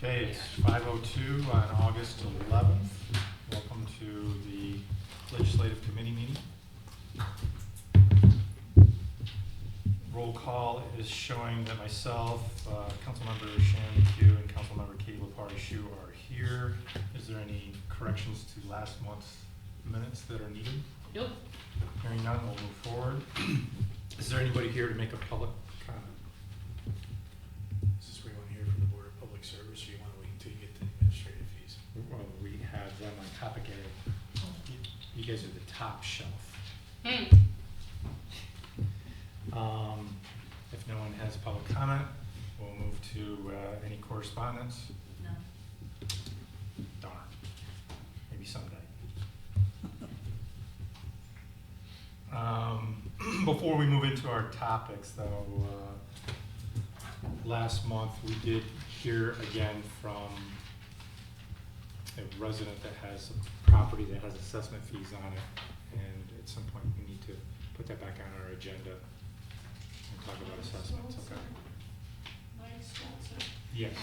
Okay, it's 5:02 on August 11th. Welcome to the Legislative Committee meeting. Roll call is showing that myself, Councilmember Shannon McHugh, and Councilmember Kate Lepardishu are here. Is there any corrections to last month's minutes that are needed? Nope. Hearing none, we'll move forward. Is there anybody here to make a public comment? Is this where you want to hear from the Board of Public Service, or you want to wait until you get to the administrative fees? Well, we have them on topic A. You guys are the top shelf. If no one has public comment, we'll move to any correspondence. No. Darn. Maybe someday. Before we move into our topics, though, last month we did hear again from a resident that has a property that has assessment fees on it, and at some point we need to put that back on our agenda and talk about assessments. Okay. Yes.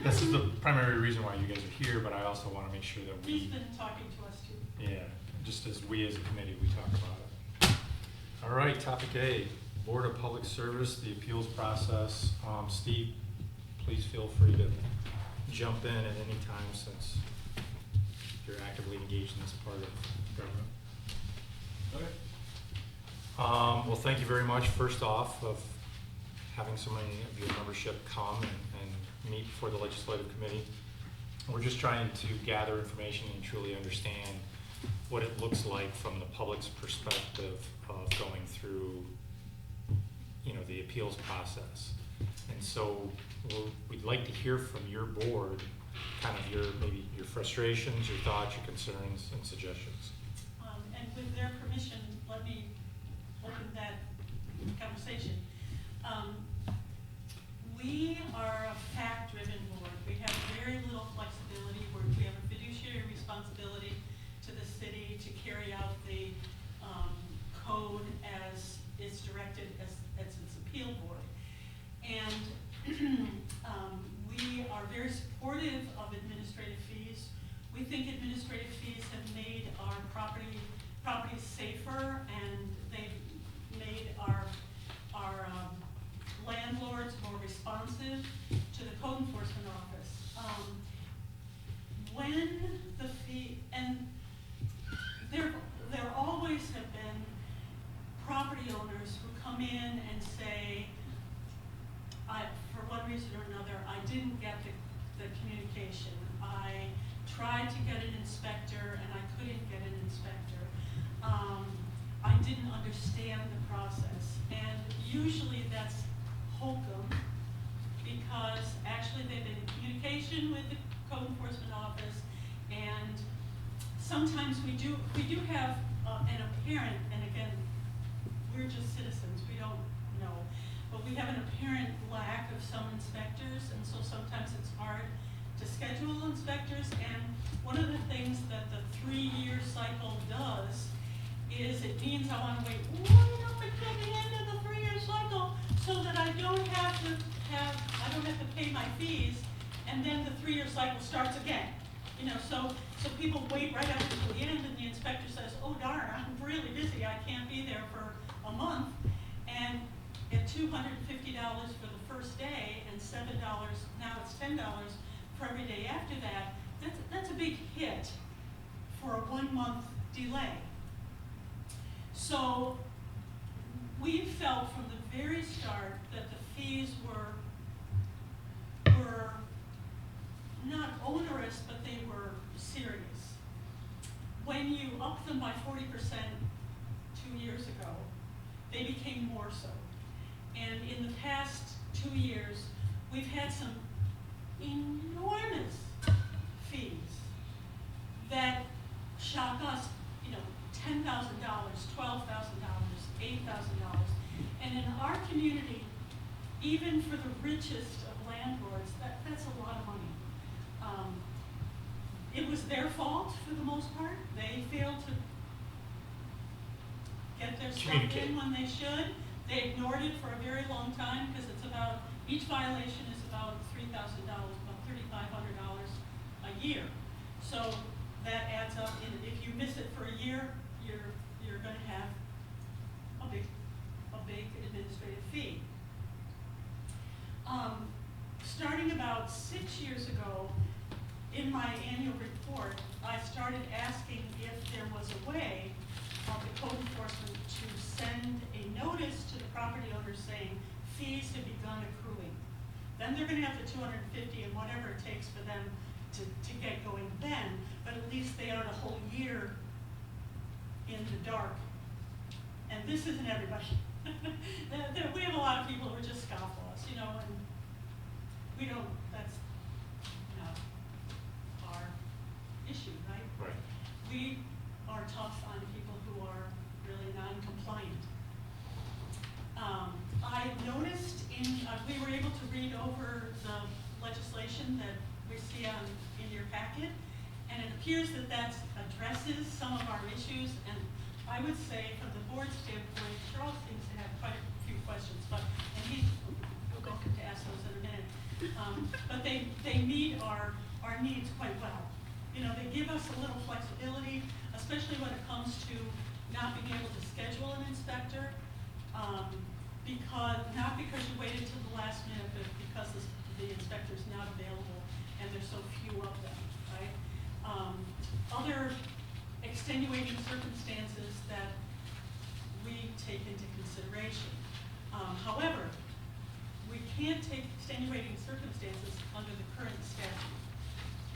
This is the primary reason why you guys are here, but I also want to make sure that He's been talking to us too. yeah, just as we as a committee, we talk about it. All right, topic A, Board of Public Service, the appeals process. Steve, please feel free to jump in at any time since you're actively engaged in this part of government. Okay. Well, thank you very much, first off, of having so many of your membership come and meet before the Legislative Committee. We're just trying to gather information and truly understand what it looks like from the public's perspective of going through, the appeals process. And so we'd like to hear from your board, kind of maybe your frustrations, your thoughts, your concerns, and suggestions. And with their permission, let me open that conversation. We are a fact-driven board. We have very little flexibility. We have a fiduciary responsibility to the city to carry out the code as is directed as its appeal board. And we are very supportive of administrative fees. We think administrative fees have made our properties safer, and they've made our landlords more responsive to the code enforcement office. When the fee, and there always have been property owners who come in and say, for one reason or another, I didn't get the communication. I tried to get an inspector and I couldn't get an inspector. I didn't understand the process. And usually that's hokum, because actually they've been in communication with the code enforcement office, and sometimes we do have an apparent, and again, we're just citizens, we don't know, but we have an apparent lack of some inspectors, and so sometimes it's hard to schedule inspectors. And one of the things that the 3-year cycle does is it means I want to wait right up until the end of the 3-year cycle so that I don't have to pay my fees, and then the 3-year cycle starts again. So people wait right up until the end, and the inspector says, oh darn, I'm really busy, I can't be there for a month. And at $250 for the first day and $7, now it's $10 for every day after that, that's a big hit for a 1-month delay. So we felt from the very start that the fees were not onerous, but they were serious. When you upped them by 40% 2 years ago, they became more so. And in the past 2 years, we've had some enormous fees that shock us, $10,000, $12,000, $8,000. And in our community, even for the richest of landlords, that's a lot of money. It was their fault for the most part. They failed to get their stuff in when they should. They ignored it for a very long time because it's about Each violation is about $3,000, about $3,500 a year. So that adds up, and if you miss it for a year, you're gonna have a big administrative fee. Starting about 6 years ago, in my annual report, I started asking if there was a way of the code enforcement to send a notice to the property owner saying fees have begun accruing. Then they're gonna have the 250 and whatever it takes for them to get going then, but at least they aren't a whole year in the dark. And this isn't everybody. We have a lot of people who are just scofflaws, you know, and we don't, that's not our issue, right? Right. We are tough on people who are really non-compliant. I noticed we were able to read over the legislation that we see in your packet, and it appears that addresses some of our issues, and I would say from the board standpoint, Charles seems to have quite a few questions, and he's welcome to ask those in a minute. But they meet our needs quite well. You know, they give us a little flexibility, especially when it comes to not being able to schedule an inspector, not because you waited till the last minute, but because the inspector's not available and there's so few of them, right? Other extenuating circumstances that we take into consideration. However, we can't take extenuating circumstances under the current statute.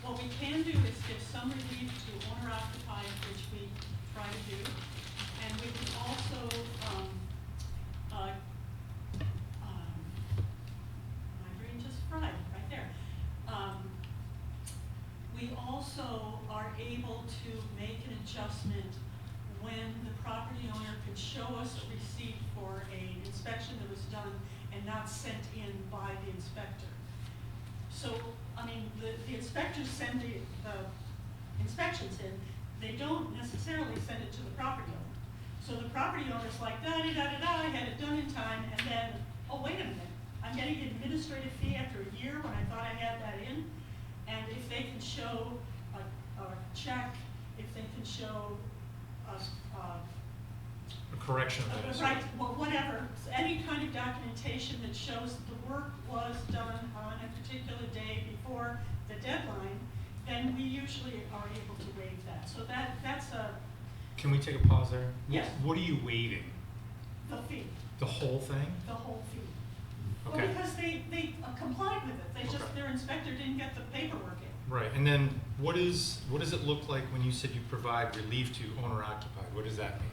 What we can do is give some relief to owner-occupied, which we try to do, and we can also, my brain just fried right there. We also are able to make an adjustment when the property owner could show us a receipt for an inspection that was done and not sent in by the inspector. So, I mean, the inspectors send the inspections in, they don't necessarily send it to the property owner. So the property owner's like, da-da-da-da-da, I had it done in time, and then, oh, wait a minute, I'm getting an administrative fee after a year when I thought I had that in. And if they can show a check, if they can show A correction of that. right, well, whatever, any kind of documentation that shows that the work was done on a particular day before the deadline, then we usually are able to waive that. So that's Can we take a pause there? Yes. What are you waiving? the fee, The whole thing? the whole fee. Okay. Well, because they complied with it, they just, Okay. their inspector didn't get the paperwork in. Right, and then what does it look like when you said you provide relief to owner occupied? What does that mean?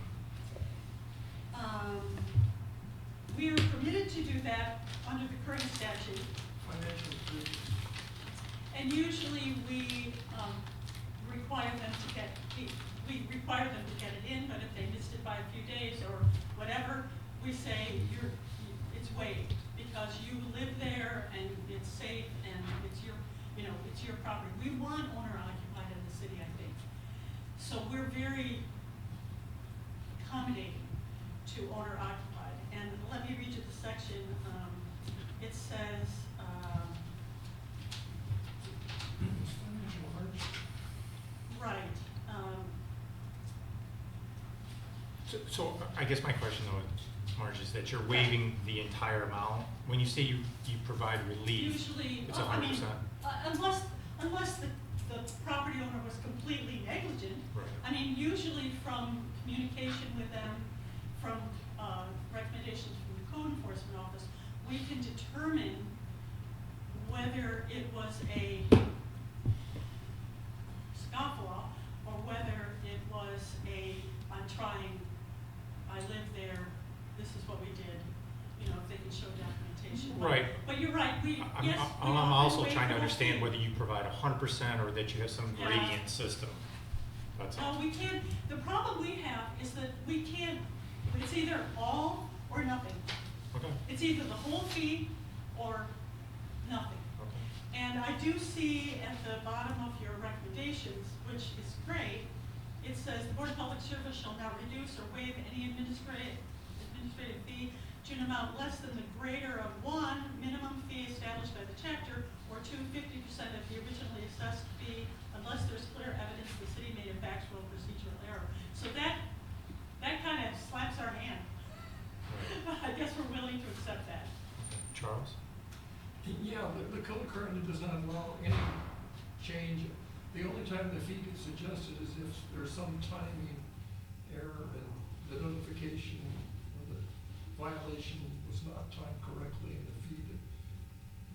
We are permitted to do that under the current statute. And usually we require them to get it in, but if they missed it by a few days or whatever, we say it's waived because you live there and it's safe and it's your property. We want owner occupied in the city, I think. So we're very accommodating to owner occupied. And let me read you the section. It says, right. So I guess my question though, Marge, is that you're waiving the entire amount? When you say you provide relief, Usually, it's well, I 100%? mean, unless the property owner was completely negligent. Right. I mean, usually from communication with them, from recommendations from the code enforcement office, we can determine whether it was a scofflaw or whether it was I'm trying, I live there, this is what we did, you know, if they can show documentation. Right. But you're right, yes. we I'm often also waive trying to the whole understand fee. whether you provide 100% or that you have some Yeah. gradient system. That's all. No, we can't, the problem we have is that we can't, it's either all or nothing. Okay. It's either the whole fee or nothing. Okay. And I do see at the bottom of your recommendations, which is great, it says the Board of Public Service shall not reduce or waive any administrative fee to an amount less than the greater of one minimum fee Charles? Yeah, the code currently does not allow any change. The only time the fee gets adjusted is if there's some timing error and the notification or the violation was not timed correctly and the fee that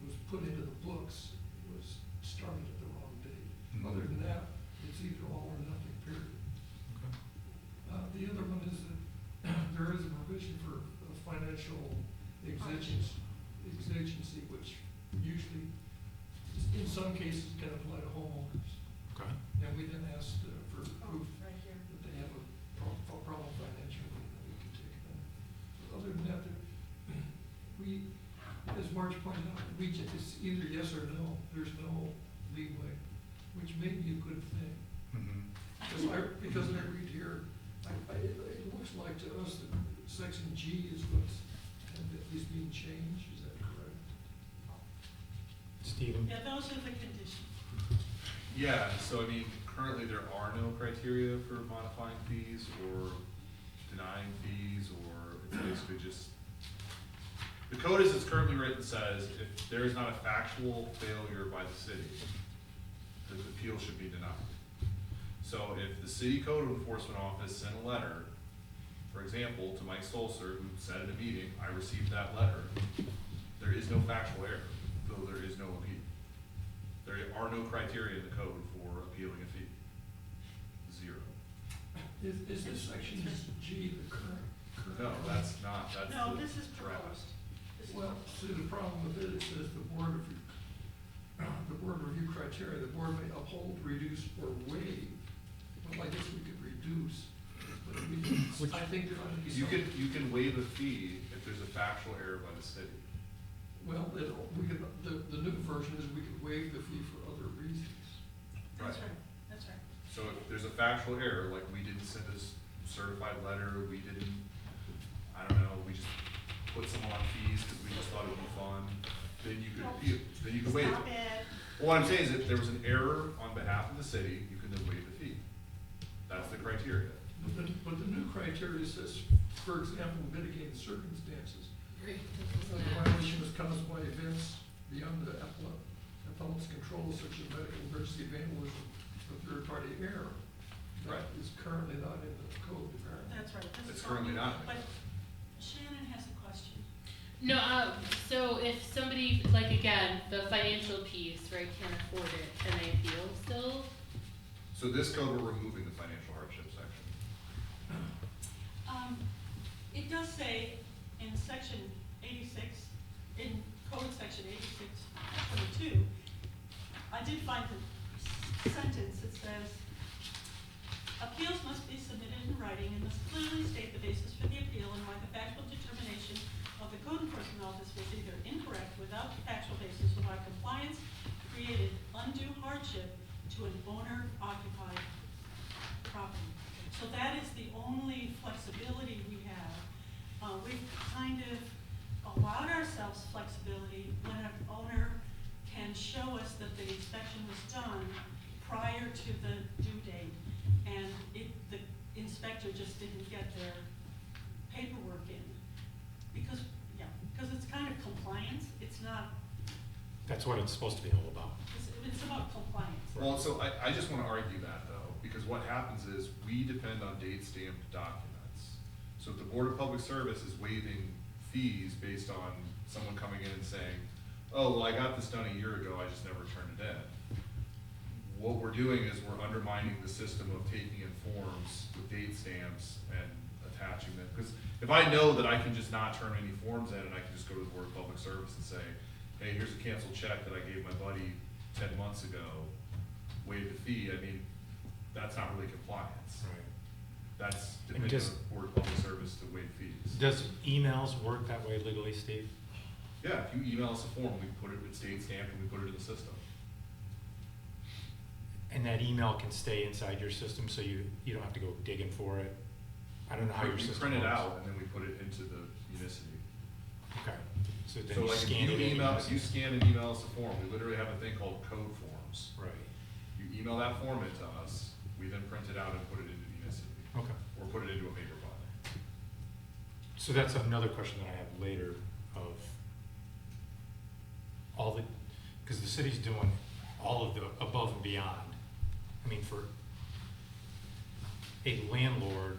was put into the books was started at the wrong date. Mhm. Other than that, it's either all or nothing, period. Okay. The other one is that there is a provision for financial exigency, which usually, in some cases, can apply to homeowners. Okay. And we then asked for proof Right here. that they have a problem financially, and that we can take it in. Other than that, we, as Marge pointed out, it's either yes or no, there's no leeway, which may be a good thing. Mhm. Because I read here, it looks like to us that section G is what's, is being changed, is that correct? Stephen? Yeah, those are the conditions. Yeah, so I mean, currently there are no criteria for modifying fees or denying fees, or it's basically just, the code as it's currently written says if there is not a factual failure by the city, the appeal should be denied. So if the city code enforcement office sent a letter, for example, to Mike Stolzer, who said at a meeting, I received that letter, there is no factual error, so there is no appeal. There are no criteria in the code for appealing a fee. Zero. Is this section G the current? No, that's not, that's No, the this is draft. proposed. This is Well, see, the problem with it says the board review criteria, the board may uphold, reduce, or waive. Well, I guess we could reduce, but I think there ought to be You some. can waive a fee if there's a factual error by the city. Well, the new version is we could waive the fee for other reasons. That's Right. right, that's right. So if there's a factual error, like we didn't send a certified letter, we didn't, I don't know, we just put someone on fees because we just thought it would be fun, then you could appeal, then you could waive Stop it. it. Well, what I'm saying is if there was an error on behalf of the city, you can then waive the fee. That's the criteria. But the new criteria says, for example, mitigating circumstances. Great. The violation is caused by events beyond the appellant's control, such as medical emergency, vandalism, or third-party error. Right. That is currently not in the code, apparently. That's right. This It's is currently all new. not. But Shannon has a question. No, so if somebody, like again, the financial piece, right, can't afford it, and they appeal still? So this code, we're removing the financial hardship section. It does say in section 86, in code section 86.22, I did find the sentence that says, appeals must be submitted in writing and must clearly state the basis for the appeal and why the factual determination of the code enforcement office was either incorrect without factual basis or why compliance created undue hardship to an owner-occupied property. So that is the only flexibility we have. We've kind of allowed ourselves flexibility when an owner can show us that the inspection was done prior to the due date, and the inspector just didn't get their paperwork in. Because it's kind of compliance, it's not, That's what it's supposed to be all about. it's about compliance. Well, so I just wanna argue that though, because what happens is we depend on date stamped documents. So if the Board of Public Service is waiving fees based on someone coming in and saying, oh, well, I got this done a year ago, I just never turned it in. What we're doing is we're undermining the system of taking in forms with date stamps and attaching them. Because if I know that I can just not turn any forms in and I can just go to the Board of Public Service and say, hey, here's a canceled check that I gave my buddy 10 months ago, waive the fee, I mean, that's not really compliance. Right. That's And depending just- on the Board of Public Service to waive fees. Does emails work that way legally, Steve? Yeah, if you email us a form, we put it, it's date stamped, and we put it in the system. And that email can stay inside your system, so you don't have to go digging for it? I don't know how your We system print it works. out, and then we put it into the Unicity. Okay, so then So you like if scan you it in. email, and if you scan and email us a form, we literally have a thing called code forms. Right, You email that form into us, we then print it out and put it into Unicity, okay. or put it into a paper file. So that's another question that I have later of, all the, because the city's doing all of the above and beyond. I mean, for a landlord,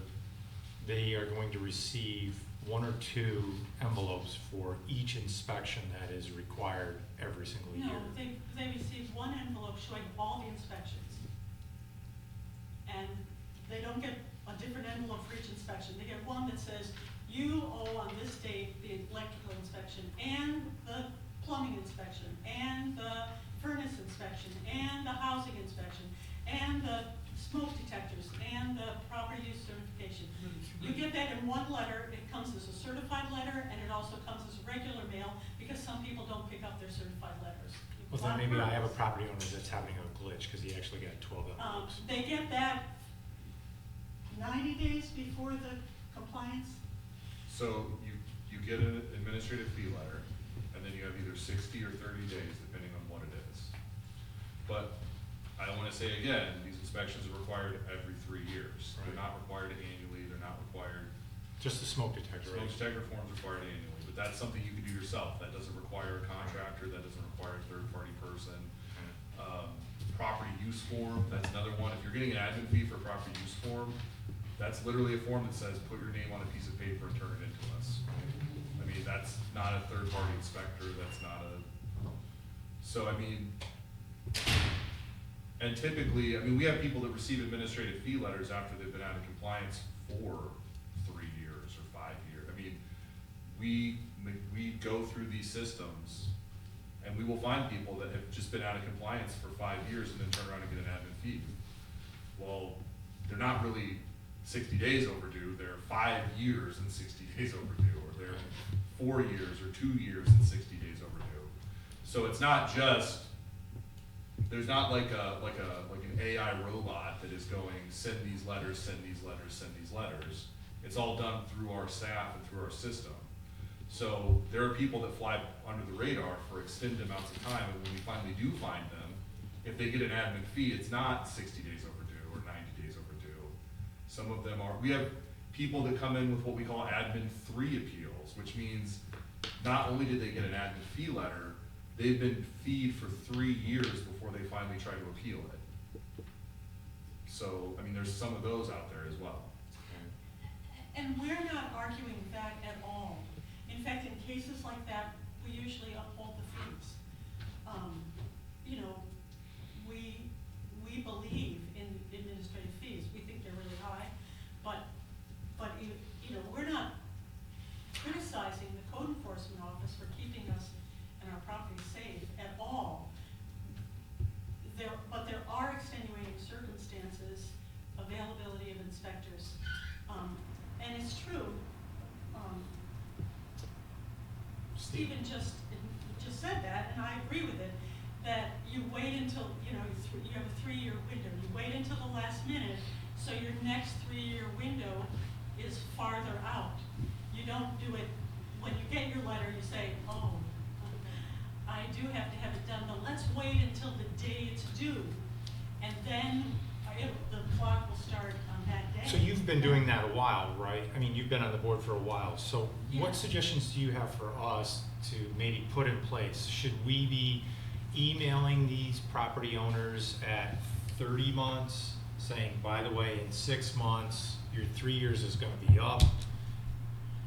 they are going to receive 1 or 2 envelopes for each inspection that is required every single year. No, they receive one envelope showing all the inspections. And they don't get a different envelope for each inspection. They get one that says, you owe on this date the electrical inspection, and the plumbing inspection, and the furnace inspection, and the housing inspection, and the smoke detectors, and the property use certification. You get that in one letter. It comes as a certified letter, and it also comes as regular mail, because some people don't pick up their certified letters. Well, then maybe I have a property owner that's having a glitch, because he actually got 12 envelopes. They get that 90 days before the compliance. So you get an administrative fee letter, and then you have either 60 or 30 days, depending on what it is. But I want to say again, these inspections are required every 3 years. They're Right. not required annually, they're not required, Just the smoke detector, right? smoke detector forms required annually, but that's something you can do yourself. That doesn't require a contractor, that doesn't require a third-party person. Property use form, that's another one. If you're getting an admin fee for a property use form, that's literally a form that says, put your name on a piece of paper and turn it into us. I mean, that's not a third-party inspector, that's not a, so I mean, and typically, I mean, we have people that receive administrative fee letters after they've been out of compliance for 3 years or 5 years. I mean, we go through these systems, and we will find people that have just been out of compliance for 5 years and then turn around and get an admin fee. Well, they're not really 60 days overdue, they're 5 years and 60 days overdue, or they're 4 years or 2 years and 60 days overdue. So it's not just, there's not like an AI robot that is going, send these letters, send these letters, send these letters. It's all done through our staff and through our system. So there are people that fly under the radar for extended amounts of time, and when we finally do find them, if they get an admin fee, it's not 60 days overdue or 90 days overdue. Some of them are, we have people that come in with what we call admin 3 appeals, which means not only did they get an admin fee letter, they've been feed for 3 years before they finally try to appeal it. So, I mean, there's some of those out there as well. And we're not arguing that at all. In fact, in cases like that, we usually uphold the fees. You know, we believe in administrative fees. We think they're really high, but you know, we're not criticizing the code enforcement office for keeping us and our property safe at all. But there are extenuating circumstances, availability of inspectors, and it's true. Stephen just said that, and I agree with it, that you wait until, you know, you have a 3-year window. You wait until the last minute, so your next 3-year window is farther out. You don't do it, when you get your letter, you say, oh, I do have to have it done, but let's wait until the day it's due, and then the clock will start on that day. So you've been doing that a while, right? I mean, you've been on the board for a while. So Yeah. what suggestions do you have for us to maybe put in place? Should we be emailing these property owners at 30 months, saying, by the way, in 6 months, your 3 years is going to be up?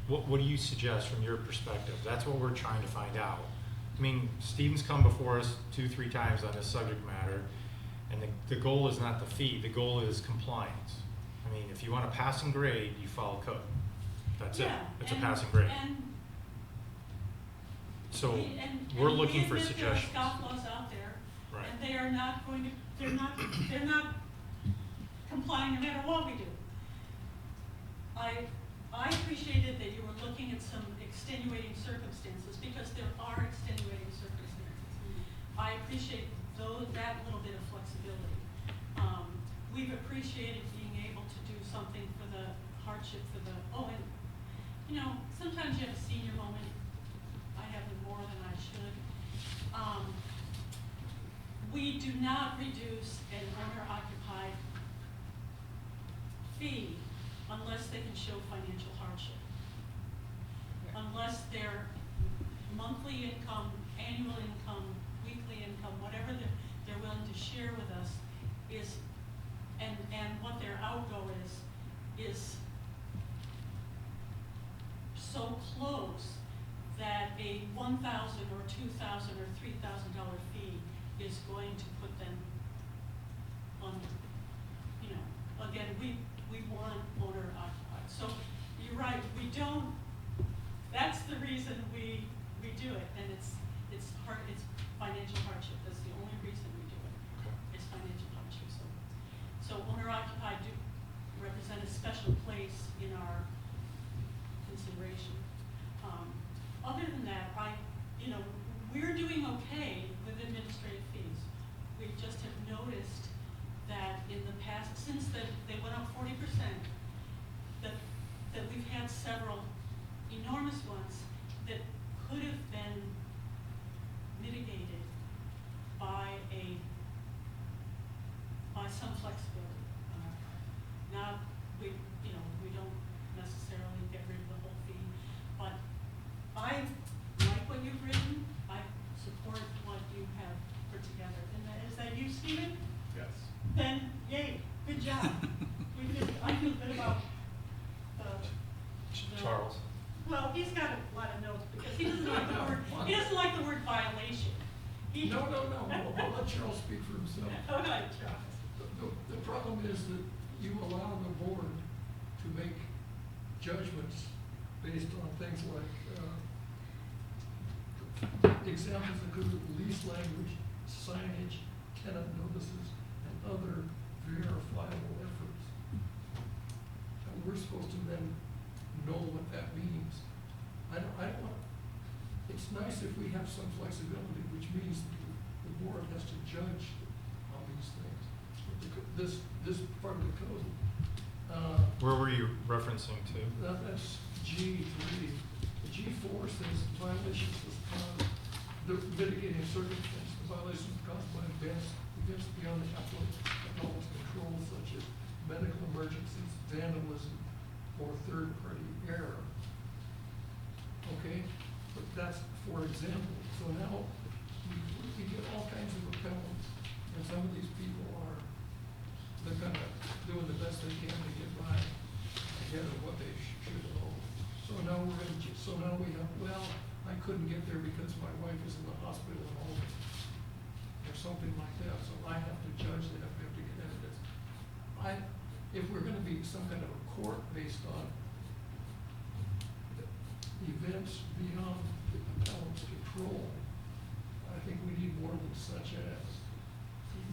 What do you suggest from your perspective? That's what we're trying to find out. I mean, Stephen's come before us 2-3 times on this subject matter, and the goal is not the fee, the goal is compliance. I mean, if you want a passing grade, you follow code. That's it. Yeah, It's a and- passing grade. And So and we're we looking for admit suggestions. there are scofflaws out there, Right. and they are not going to, they're not complying no matter what we do. I appreciated that you were looking at some extenuating circumstances, because there are extenuating circumstances. I appreciate that little bit of flexibility. We've appreciated being able to do something for the hardship, and, you know, sometimes you have a senior moment. I have it more than I should. We do not reduce an owner-occupied fee unless they can show financial hardship. Unless their monthly income, annual income willing to share with us is, and what their outgo is so close that a $1,000 or $2,000 or $3,000 fee is going to put them under. You know, again, we want owner occupied. So you're right, we don't, that's the reason we do it, and it's financial hardship. That's the only reason we do it. Okay. It's financial hardship. So owner occupied do represent a special place in our consideration. Other than that, we're doing okay with administrative fees. We just have noticed that in the past, since they went up 40%, that we've had several enormous ones that could have been mitigated by some flexibility on our part. Not, we don't necessarily get rid of the whole fee, but I like what you've written. I support what you have put together. And is that you, Stephen? Yes. Then, yay, good job. I feel good about the. Charles? Well, he's got a lot of notes because he doesn't like the word violation. No, I'll let Charles speak for himself. Okay, Charles. The problem is that you allow the board to make judgments based on things like, examples include lease language, signage, tenant notices, and other verifiable efforts. And we're supposed to then know what that means. I don't want, it's nice if we have some flexibility, which means the board has to judge on these things. But this part of the code, Where were you referencing to? that's G3. The G4 says violations was caused, the mitigating circumstance, the violations caused by events beyond the applicant's control, such as medical emergencies, vandalism, or third-party error. Okay, but that's for example. So now we get all kinds of appellants, and some of these people they're kind of doing the best they can to get by ahead of what they should owe. So now we have, well, I couldn't get there because my wife is in the hospital at home, or something like that. So I have to judge that. We have to get evidence. If we're going to be some kind of a court based on events beyond the appellant's control, I think we need more than such as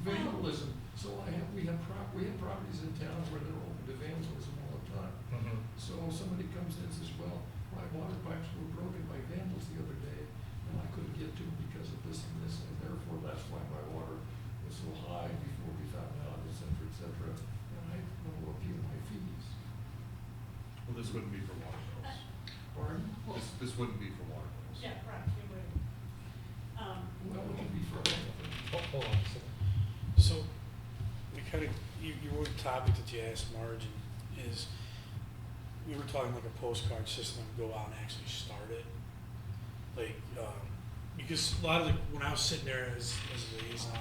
vandalism. So we have properties in town where they're open to vandalism all the time. Mm-hmm. So somebody comes in and says, well, my water pipes were broken by vandals the other day, and I couldn't get to them because of this and this, and therefore that's why my water was so high before we found out, et cetera, and I want to appeal my fees. Well, this wouldn't be for water bills. Pardon? This wouldn't be for water bills. Yeah, right, you would. Well, it would be for everything. Hold on a second. So, we kind of, your topic that you asked Marge is, we were talking like a postcard system, go out and actually start it. Like, because a lot of when I was sitting there as a liaison,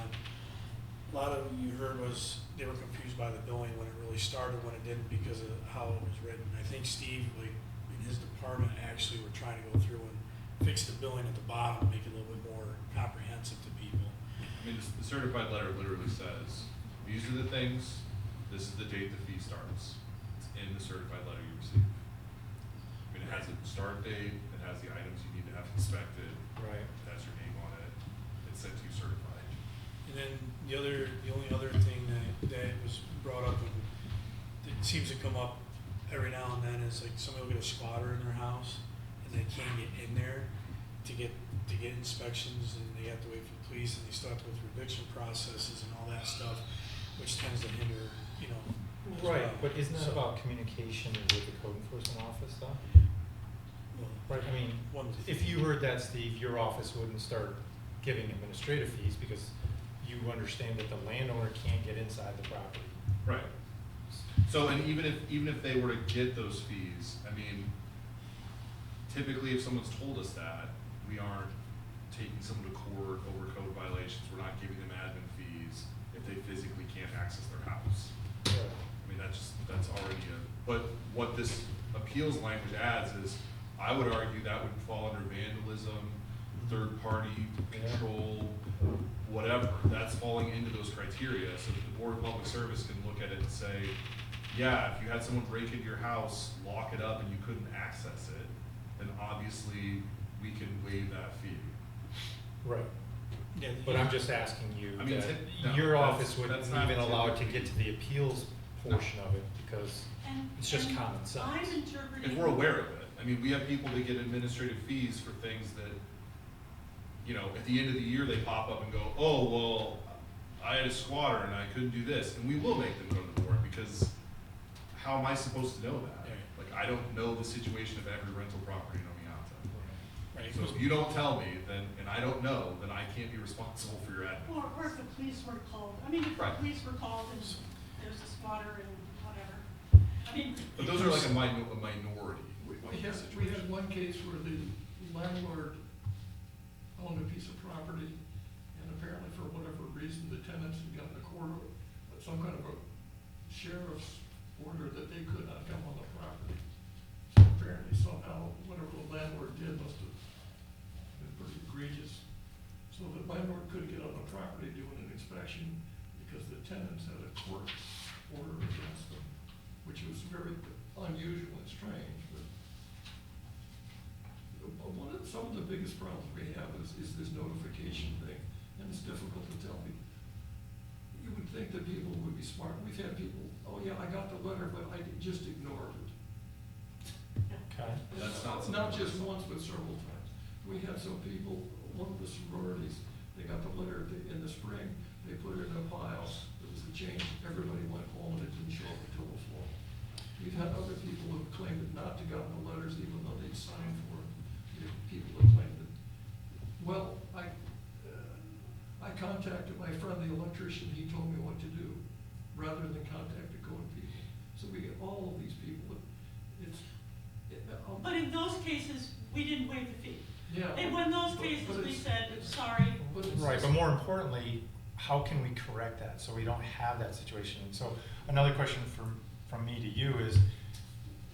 a lot of you heard was they were confused by the billing when it really started, when it didn't because of how it was written. I think Steve, like, in his department actually were trying to go through and fix the billing at the bottom, make it a little bit more comprehensive to people. I mean, the certified letter literally says, these are the things, this is the date the fee starts. It's in the certified letter you receive. I mean, it has a start date, it has the items you need to have inspected. Right. It has your name on it, it's sent to you certified. And then the only other thing that was brought up, and it seems to come up every now and then, is like somebody will get a squatter in their house and they can't get in there to get inspections, and they have to wait for the police, and they still have to go through eviction processes and all that stuff, which tends to hinder, as Right, well. but isn't that So- about communication with the code enforcement office though? Well, Right, I mean, one- if you heard that, Steve, your office wouldn't start giving administrative fees because you understand that the landowner can't get inside the property. Right. So, and even if they were to get those fees, I mean, typically if someone's told us that, we aren't taking someone to court court over code violations, we're not giving them admin fees if they physically can't access their house. I mean, that's already but what this appeals language adds is, I would argue that would fall under vandalism, third-party control, whatever. That's falling into those criteria, so that the Board of Public Service can look at it and say, yeah, if you had someone break into your house, lock it up, and you couldn't access it, then obviously we can waive that fee. Right. Yeah, But I'm just asking you, I mean, that no, your that's- office wouldn't that's not even allow it to typically- get to the appeals portion of it, because And- it's just and common sense. I'm interpreting. If we're aware of it, I mean, we have people that get administrative fees for things that, you know, at the end of the year, they pop up and go, oh, well, I had a squatter and I couldn't do this, and we will make them go to the board, because how am I supposed to know that? Like, I don't know the situation of every rental property in Oneonta. right, So if you don't tell me, then, and I don't know, then I can't be responsible for your admin. Or if the police were called, I mean, if the Right. police were called and there's a squatter and whatever. I mean, But those are like a minority. We had one case where the landlord owned a piece of property, and apparently for whatever reason, the tenants had gotten a court, some kind of a sheriff's order that they could not come on the property. So apparently somehow, whatever the landlord did must have been pretty egregious. So the landlord couldn't get on the property doing an inspection because the tenants had a court order against them, which was very unusual and strange, but some of the biggest problems we have is this notification thing, and it's difficult to tell people. You would think that people would be smart. We've had people, oh yeah, I got the letter, but I just ignored it. Okay. That's not Not something- just once, but several times. We had some people, one of the sororities, they got the letter in the spring, they put it in a pile, it was a change, everybody went home and it didn't show up until the fall. We've had other people who claimed not to gotten the letters even though they'd signed for it. People that claimed that, well, I contacted my friend, the electrician, he told me what to do, rather than contact the code people. So we get all of these people, but in those cases, we didn't waive the fee. yeah. And when those But- cases, but we it's- said, it's- sorry, But it's. Right, but more importantly, how can we correct that so we don't have that situation? And so another question from me to you is,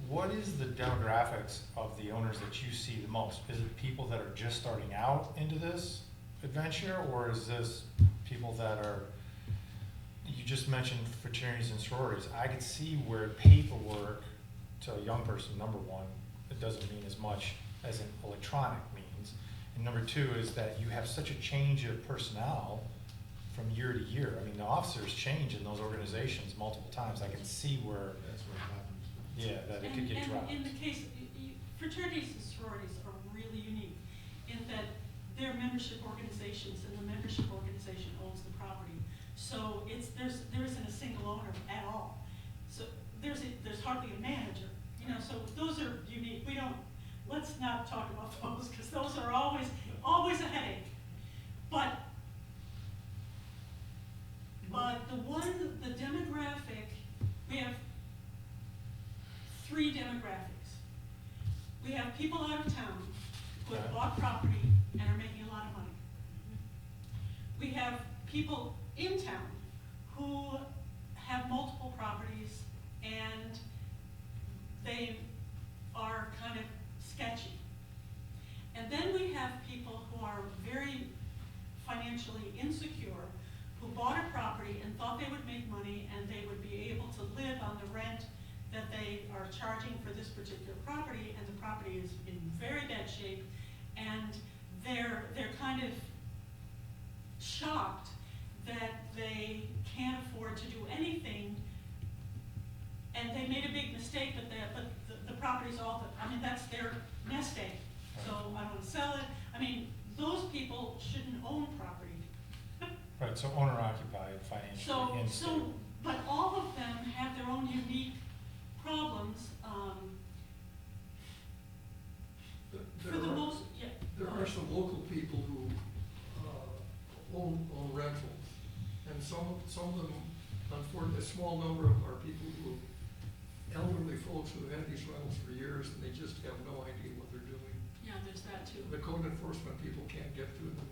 what is the demographics of the owners that you see the most? Is it people that are just starting out into this adventure, or is this people that are, you just mentioned fraternities and sororities. I could see where paperwork to a young person, number one, it doesn't mean as much as an electronic means. And number two is that you have such a change of personnel from year to year. I mean, the officers change in those organizations multiple times. I can see where, That's what happens. yeah, that it could get dropped. And in the case, fraternities and sororities are really unique in that they're membership organizations and the membership organization owns the property. So there isn't a single owner at all. So there's hardly a manager, you know, so those are unique. Let's not talk about those because those are always a headache. But the demographic, we have 3 demographics. We have people out of town who have Okay. bought property and are making a lot of money. We have people in town who have multiple properties and they are kind of sketchy. And then we have people who are very financially insecure, who bought a property and thought they would make money and they would be able to live on the rent that they are charging for this particular property, and the property is in very bad shape, and they're kind of shocked that they can't afford to do anything, and they made a big mistake, but the property's all, that's their nest egg. So I want to sell it. I mean, those people shouldn't own property. Right, so owner occupied, financially unstable. But all of them have their own unique problems, for the most, yeah. There are some local people who own rentals, and some of them, unfortunately, a small number of our people who, elderly folks who have had these rentals for years, and they just have no idea what they're doing. Yeah, there's that too. The code enforcement people can't get to them.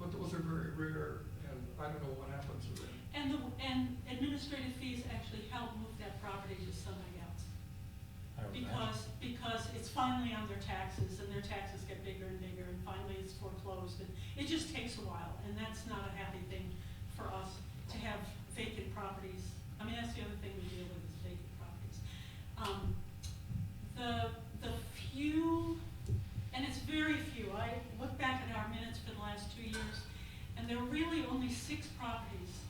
but those are very rare, and I don't know what happens to them. And administrative fees actually help move that property to somebody else. I would imagine. Because it's finally on their taxes, and their taxes get bigger and bigger, and finally it's foreclosed, and it just takes a while, and that's not a happy thing for us to have vacant properties. I mean, that's the other thing we deal with is vacant properties. The few, and it's very few, I look back at our minutes for the last 2 years, and there are really only 6 properties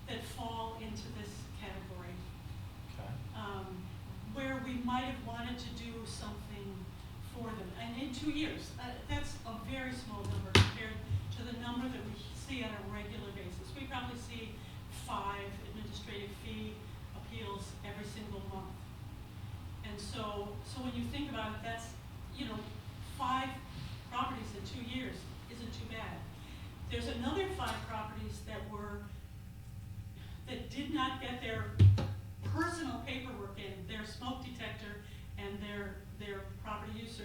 that fall into this category. Okay. Where we might have wanted to do something for them. And in 2 years, that's a very small number compared to the number that we see on a regular basis. We probably see 5 administrative fee appeals every single month. And so when you think about it, that's, 5 properties in 2 years isn't too bad. There's another 5 properties that did not get their personal paperwork in, their smoke detector and their property use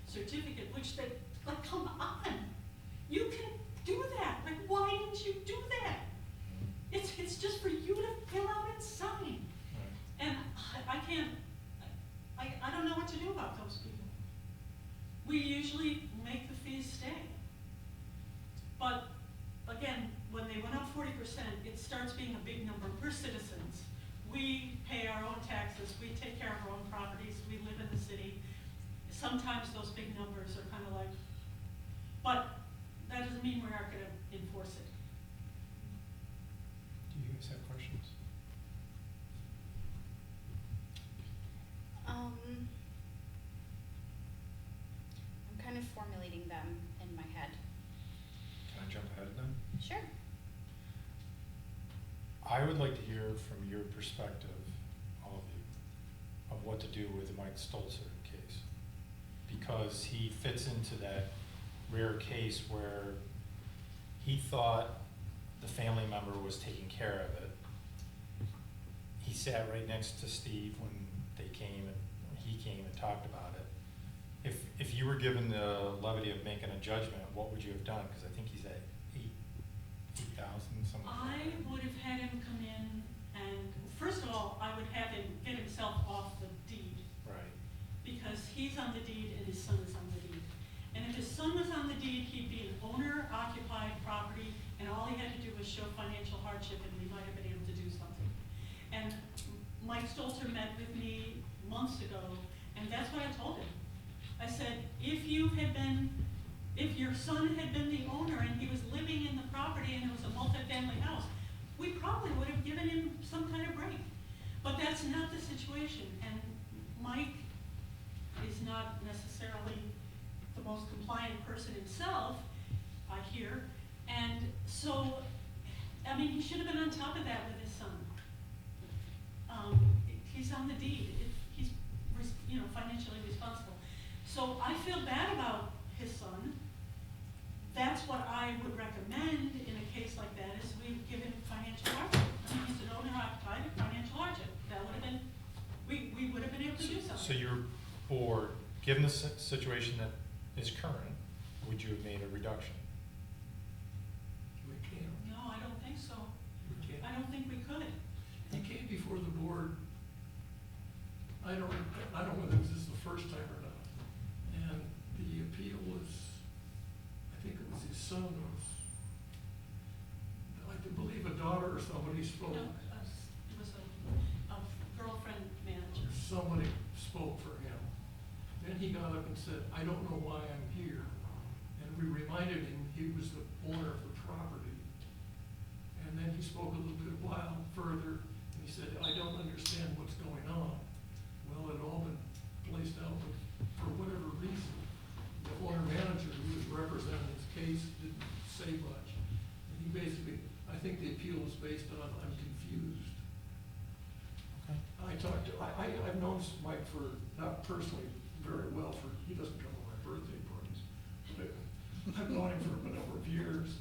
certificate, which they, like, come on, you can do that, like, why didn't you do that? It's just for you to fill out and sign. And I can't, I don't know what to do about those people. We usually make the fees stay. But again, when they went up 40%, it starts being a big number. We're citizens. We pay our own taxes. We take care of our own properties. We live in the city. Sometimes those big numbers are kind of like, but that doesn't mean we aren't going to enforce it. Do you guys have questions? I'm kind of formulating them in my head. Can I jump ahead of them? Sure. I would like to hear from your perspective, all of you, of what to do with the Mike Stolzer case. Because he fits into that rare case where he thought the family member was taking care of it. He sat right next to Steve when they came and when he came and talked about it. If you were given the levity of making a judgment, what would you have done? Because I think he's at 8,000 something. I would have had him come in and, first of all, I would have him get himself off the deed. Right. Because he's on the deed and his son is on the deed. And if his son was on the deed, he'd be an owner-occupied property, and all he had to do was show financial hardship, and we might have been able to do something. And Mike Stolzer met with me months ago, and that's what I told him. I said, if your son had been the owner and he was living in the property and it was a multifamily house, we probably would have given him some kind of break. But that's not the situation, and Mike is not necessarily the most compliant person himself, I hear. And so, I mean, he should have been on top of that with his son. He's on the deed. He's, financially responsible. So I feel bad about his son. That's what I would recommend in a case like that, is we give him financial hardship. I mean, he's an owner-occupied, financial hardship. That would have been, we would have been able to do something. So your board, given the situation that is current, would you have made a reduction? We can't, No, I don't think so. we can't. I don't think we could. He came before the board, I don't know whether this is the first time or not. And the appeal was, I think it was his son was, I believe a daughter or somebody spoke. No, it was a girlfriend manager. Somebody spoke for him. Then he got up and said, I don't know why I'm here. And we reminded him he was the owner of the property. And then he spoke a little bit while further, and he said, I don't understand what's going on. Well, it had all been placed out, but for whatever reason, the owner manager who was representing his case didn't say much. And he basically, I think the appeal was based on, I'm confused. Okay. I've known Mike for, not personally very well, he doesn't come to my birthday parties, but I've known him for a number of years.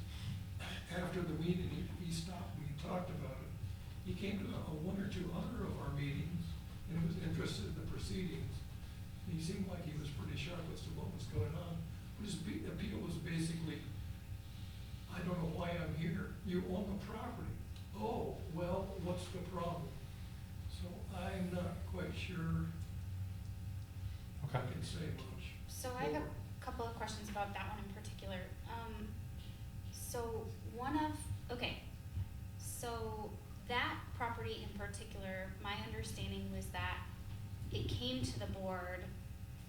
After the meeting, he stopped, we talked about it. He came to one or two other of our meetings and was interested in the proceedings. He seemed like he was pretty sharp as to what was going on. But his appeal was basically, you own the property. Oh, well, what's the problem? So I'm not quite sure I Okay. can say much. So I have a couple of questions about that one in particular. So so that property in particular, my understanding was that it came to the board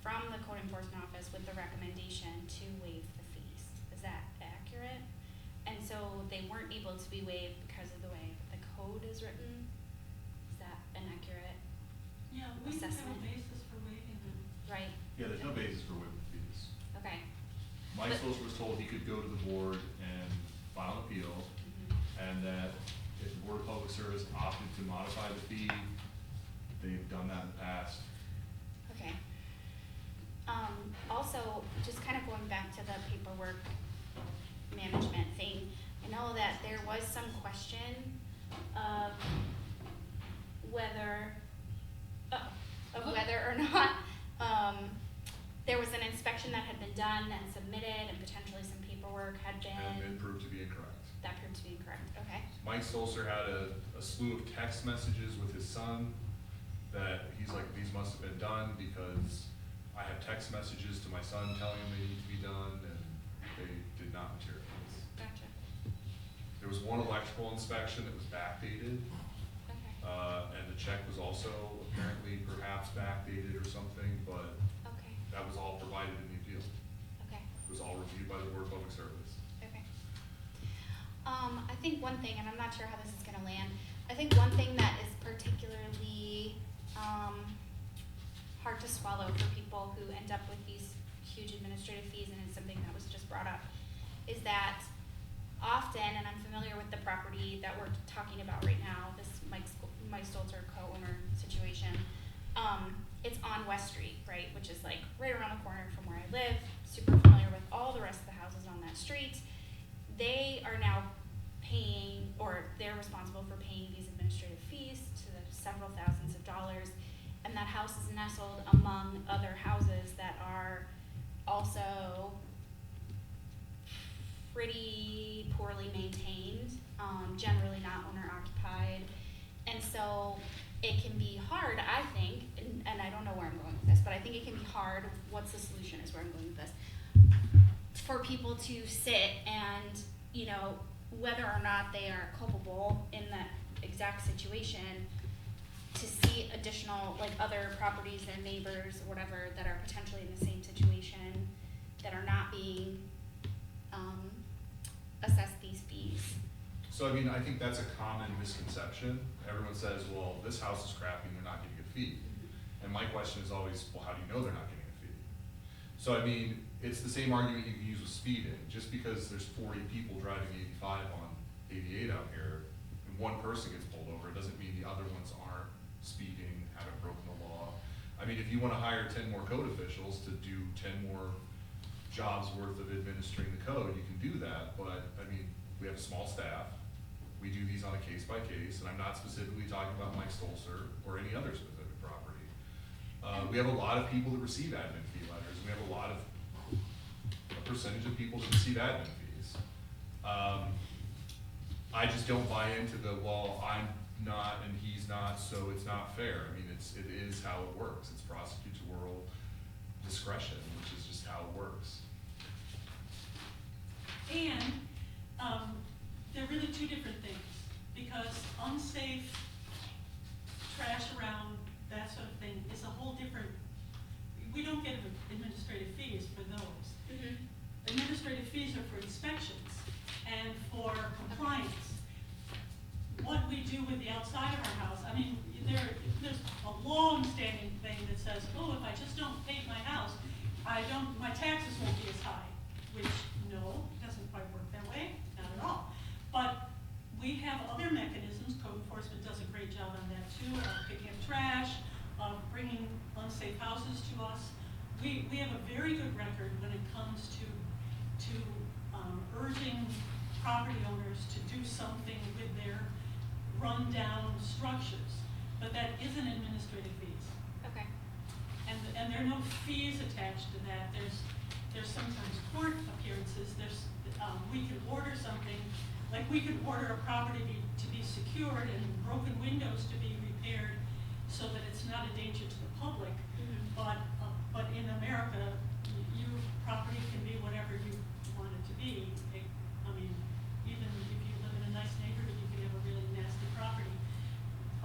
from the code enforcement office with the recommendation to waive the fees. Is that accurate? And so they weren't able to be waived because of the way the code is written? Is that an accurate, Yeah, we have a Assessment. basis for waiving them. right? Yeah, there's no basis for waiving fees. Okay. Mike But- Soldier was told he could go to the board and file an appeal, Mhm. and that if the Board of Public Service opted to modify the fee, they've done that in the past. Okay. Also, just kind of going back to the paperwork management thing, I know that there was some question of whether, or not, there was an inspection that had been done and submitted and potentially some paperwork had And been, it proved to be incorrect. that proved to be incorrect, okay? Mike Stolzer had a slew of text messages with his son that he's like, these must have been done because I have text messages to my son telling him they need to be done, and they did not materialize. Gotcha, There was one electrical inspection that was backdated, okay, and the check was also apparently perhaps backdated or something, but okay, that was all provided in the appeal. okay. It was all reviewed by the Board of Public Service. Okay. I think one thing, and I'm not sure how this is gonna land, I think one thing that is particularly, hard to swallow for people who end up with these huge administrative fees, and it's something that was just brought up, is that often, and I'm familiar with the property that we're talking about right now, this Mike Stolzer co-owner situation, it's on West Street, right, which is like right around the corner from where I live, super familiar with all the rest of the houses on that street. They are now paying, or they're responsible for paying these administrative fees to the several thousands of dollars, and that house is nestled among other houses that are also pretty poorly maintained, generally not owner occupied. And so it can be hard, I think, and I don't know where I'm going with this, but I think it can be hard, what's the solution is where I'm going with this, for people to sit and, you know, whether or not they are culpable in that exact situation, to see additional, like other properties, their neighbors, or whatever, that are potentially in the same situation, that are not being, assessed these fees. So, I mean, I think that's a common misconception. Everyone says, well, this house is crappy and they're not getting a fee. And my question is always, well, how do you know they're not getting a fee? So, I mean, it's the same argument you can use with speeding. Just because there's 40 people driving 85 on 88 out here, and one person gets pulled over, it doesn't mean the other ones aren't speeding, haven't broken the law. I mean, if you wanna hire 10 more code officials to do 10 more jobs worth of administering the code, you can do that, but, I mean, we have a small staff. We do these on a case by case, and I'm not specifically talking about Mike Stolzer or any other specific property. We have a lot of people that receive admin fee letters, and we have a percentage of people that receive admin fees. I just don't buy into the, well, I'm not and he's not, so it's not fair. I mean, it is how it works. It's prosecutorial discretion, which is just how it works. And, they're really two different things, because unsafe trash around, that sort of thing, is a whole different, we don't get administrative fees for those. Mm-hmm. Administrative fees are for inspections and for compliance. What we do with the outside of our house, I mean, there's a long-standing thing that says, oh, if I just don't paint my house, my taxes won't be as high, which, no, it doesn't quite work that way, not at all. But we have other mechanisms, code enforcement does a great job on that too, of picking up trash, of bringing unsafe houses to us. We have a very good record when it comes to urging property owners to do something with their rundown structures, but that isn't administrative fees. Okay, And there are no fees attached to that. There's sometimes court appearances, we can order something, like we could order a property to be secured and broken windows to be repaired so that it's not a danger to the public. But in America, your property can be whatever you want it to be. I mean, even if you live in a nice neighborhood, you can have a really nasty property,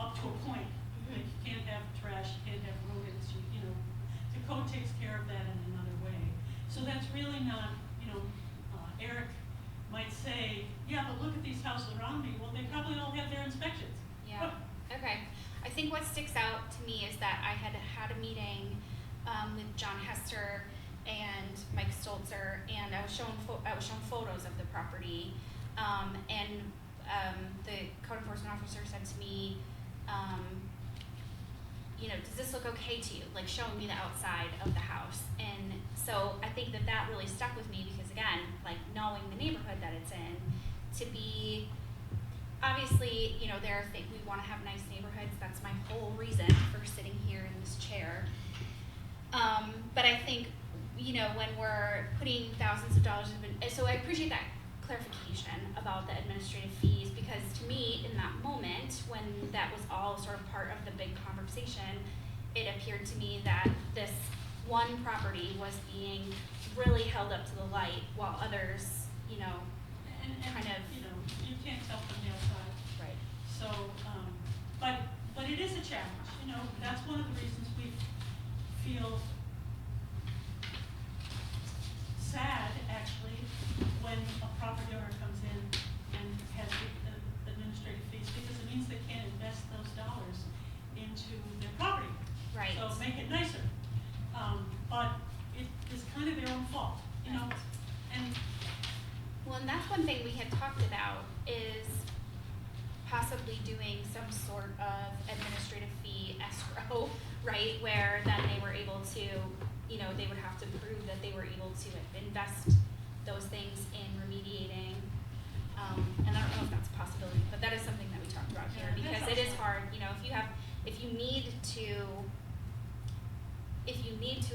up to a point. Like you can't have trash, you can't have rodents, you know, the code takes care of that in another way. So that's really not, you know, Eric might say, yeah, but look at these houses around me. Well, they probably all have their inspections. Yeah, okay. I think what sticks out to me is that I had a meeting with John Hester and Mike Stolzer, and I was shown photos of the property, and the code enforcement officer said to me, you know, does this look okay to you? Like showing me the outside of the house. And so I think that really stuck with me because again, like knowing the neighborhood that it's in, to be, obviously, you know, we wanna have nice neighborhoods, that's my whole reason for sitting here in this chair. But I think, you know, when we're putting thousands of dollars so I appreciate that clarification about the administrative fees, because to me, in that moment, when that was all sort of part of the big conversation, it appeared to me that this one property was being really held up to the light, while others, you know, And kind of, you know, you can't tell from the outside. right. So, but it is a challenge, you know, that's one of the reasons we feel sad, actually, when a property owner comes in and has administrative fees, because it means they can't invest those dollars into their property. Right. So make it nicer. But it is kind of their own fault, you know, and Well, and that's one thing we had talked about is possibly doing some sort of administrative fee escrow, right? Where then they were able to, you know, they would have to prove that they were able to invest those things in remediating. And I don't know if that's a possibility, but that is something that we talked about here, Yeah, because that's it is awesome. hard, you know, if you need to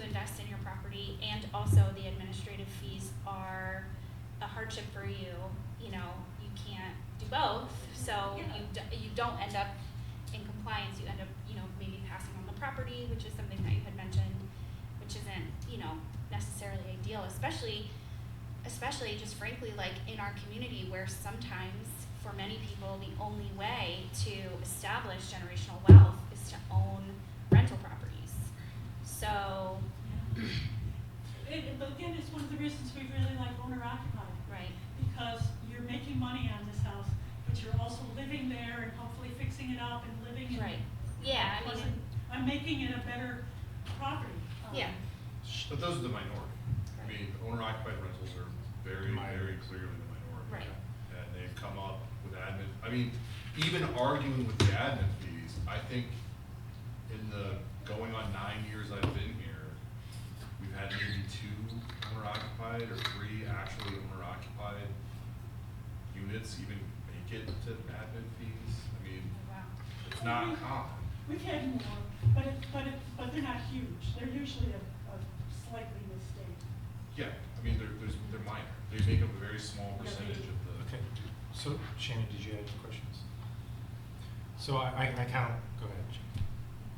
invest in your property, and also the administrative fees are a hardship for you, you know, you can't do both, so Yeah. you don't end up in compliance, you end up, you know, maybe passing on the property, which is something that you had mentioned, which isn't, you know, necessarily ideal, especially just frankly, like in our community, where sometimes for many people, the only way to establish generational wealth is to own rental properties. So, But again, it's one of the reasons we really like owner occupied. right, Because you're making money on this house, but you're also living there and hopefully fixing it up and living in. right, yeah, I mean, I'm making it a better property. yeah, But those are the minority. I mean, owner-occupied rentals are very, very clearly the minority. Right. And they've come up with admin, I mean, even arguing with the admin fees, I think in the going on 9 years I've been here, we've had maybe 2 owner-occupied or 3 actually owner-occupied units even make it to admin fees. I mean, wow, it's not common. We've had more, but they're not huge. They're usually a slightly mistake. Yeah, I mean, they're minor. They make up a very small percentage of the. Okay, so Shannon, did you have any questions? So I kind of, go ahead, Shannon.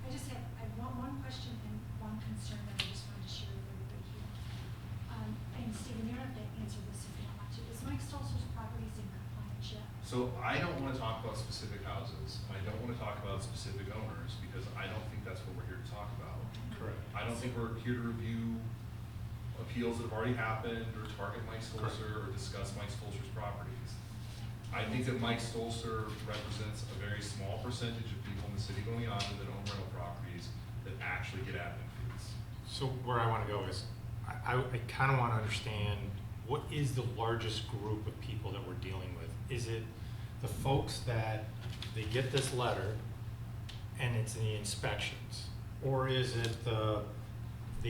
I just have, one question and one concern that I just wanted to share with everybody here. And Stephen, you don't have to answer this if you don't want to. Is Mike Stolzer's properties in compliance yet? So I don't want to talk about specific houses. I don't want to talk about specific owners because I don't think that's what we're here to talk about. Correct. I don't think we're here to review appeals that have already happened or target Mike Stolzer or discuss Mike Stolzer's properties. I think that Mike Stolzer represents a very small percentage of people in the city of Oneonta that own rental properties that actually get admin fees. So where I want to go is, I kind of want to understand, what is the largest group of people that we're dealing with? Is it the folks that they get this letter and it's the inspections? Or is it the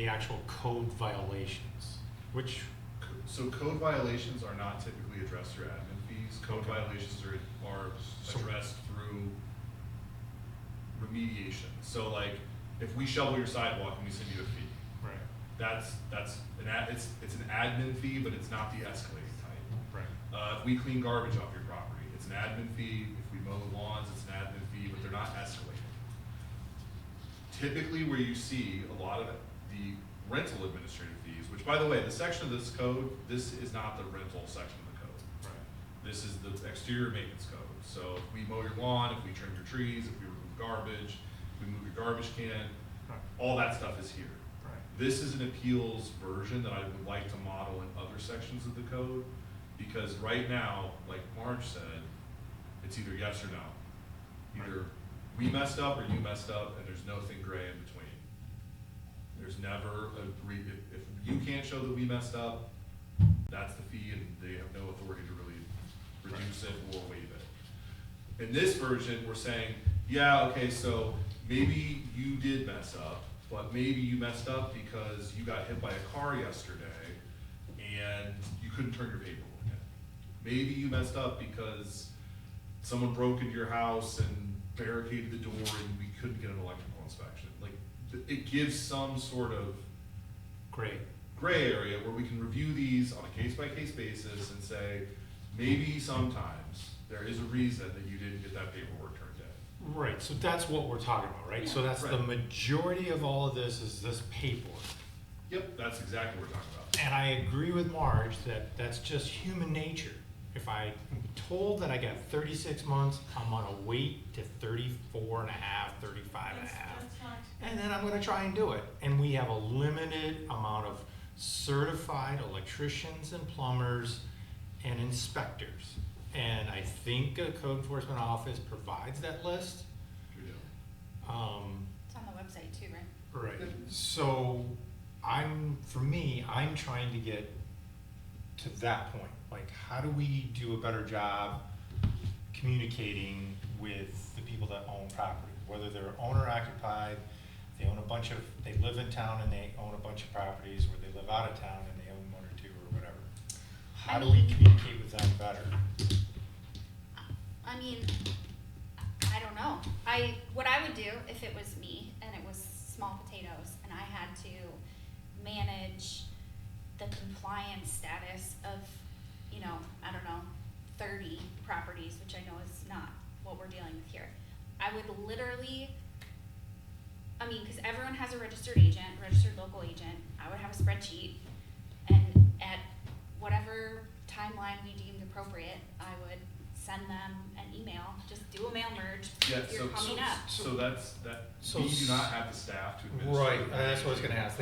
actual code violations? Which, So code violations are not typically addressed through admin fees. Code Okay. violations are So- addressed through remediation. So like, if we shovel your sidewalk and we send you a fee, right, it's an admin fee, but it's not the escalating type. Right. If we clean garbage off your property, it's an admin fee. If we mow the lawns, it's an admin fee, but they're not escalating. Typically where you see a lot of the rental administrative fees, which by the way, the section of this code, this is not the rental section of the code. Right. This is the exterior maintenance code. So if we mow your lawn, if we trim your trees, if we remove garbage, if we move your garbage can, Right. all that stuff is here. Right. This is an appeals version that I would like to model in other sections of the code, because right now, like Marge said, it's either yes or no. Either we messed up or you messed up, and there's nothing gray in between. There's never if you can't show that we messed up, that's the fee, and they have no authority to really reduce it or waive it. In this version, we're saying, yeah, okay, so maybe you did mess up, but maybe you messed up because you got hit by a car yesterday and you couldn't turn your paperwork in. Maybe you messed up because someone broke into your house and barricaded the door and we couldn't get an electrical inspection. Like, it gives some sort of Great. gray area where we can review these on a case-by-case basis and say, maybe sometimes there is a reason that you didn't get that paperwork turned in. Right, so that's what we're talking about, right? So that's the Right. majority of all of this is this paperwork. Yep, that's exactly what we're talking about. And I agree with Marge that that's just human nature. If I'm told that I got 36 months, I'm gonna wait to 34 and a half, 35 and a half. That's not. And then I'm gonna try and do it. And we have a limited amount of certified electricians and plumbers and inspectors. And I think a code enforcement office provides that list. We do. It's on the website too, right? Right, so for me, I'm trying to get to that point. Like, how do we do a better job communicating with the people that own property? Whether they're owner occupied, they live in town and they own a bunch of properties, or they live out of town and they own one or two or whatever. How do we communicate with them better? I mean, I don't know. What I would do if it was me and it was small potatoes and I had to manage the compliance status of, I don't know, 30 properties, which I know is not what we're dealing with here. I would literally, because everyone has a registered local agent. I would have a spreadsheet, and at whatever timeline we deemed appropriate, I would send them an email, just do a mail merge, Yeah, you're coming up. So So we do not have the staff to administer. Right, that's what I was gonna ask.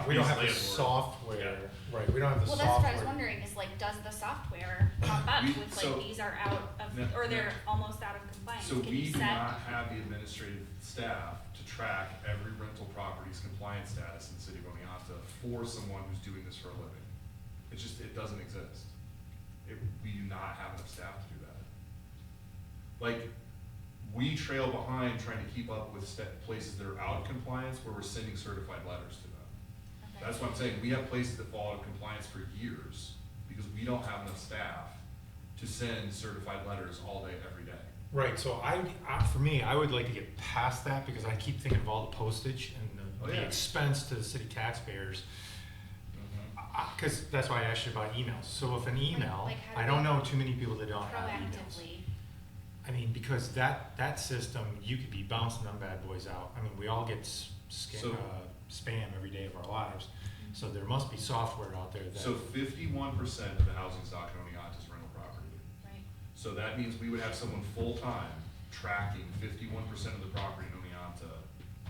We don't have the software, right, we don't have the Well, software. that's what I was wondering, is like, does the software pop up with so- like, these are out of, No, or they're no. almost out of compliance? So Can you we do set- not have the administrative staff to track every rental property's compliance status in the city of Oneonta for someone who's doing this for a living. It doesn't exist. We do not have enough staff to do that. Like, we trail behind trying to keep up with places that are out of compliance where we're sending certified letters to them. Okay. That's what I'm saying, we have places that fall out of compliance for years because we don't have enough staff to send certified letters all day, every day. Right, so for me, I would like to get past that because I keep thinking of all the postage and Oh, the yeah. expense to the city taxpayers. Cause that's why I asked you about emails. So if an email, like how do I don't we know too many people that don't have emails. Proactively, I mean, because that system, you could be bouncing them bad boys out. I mean, we all get So- spam every day of our lives. So there must be software out there that. So 51% of the housing stock in Oneonta is rental property. right? So that means we would have someone full-time tracking 51% of the property in Oneonta,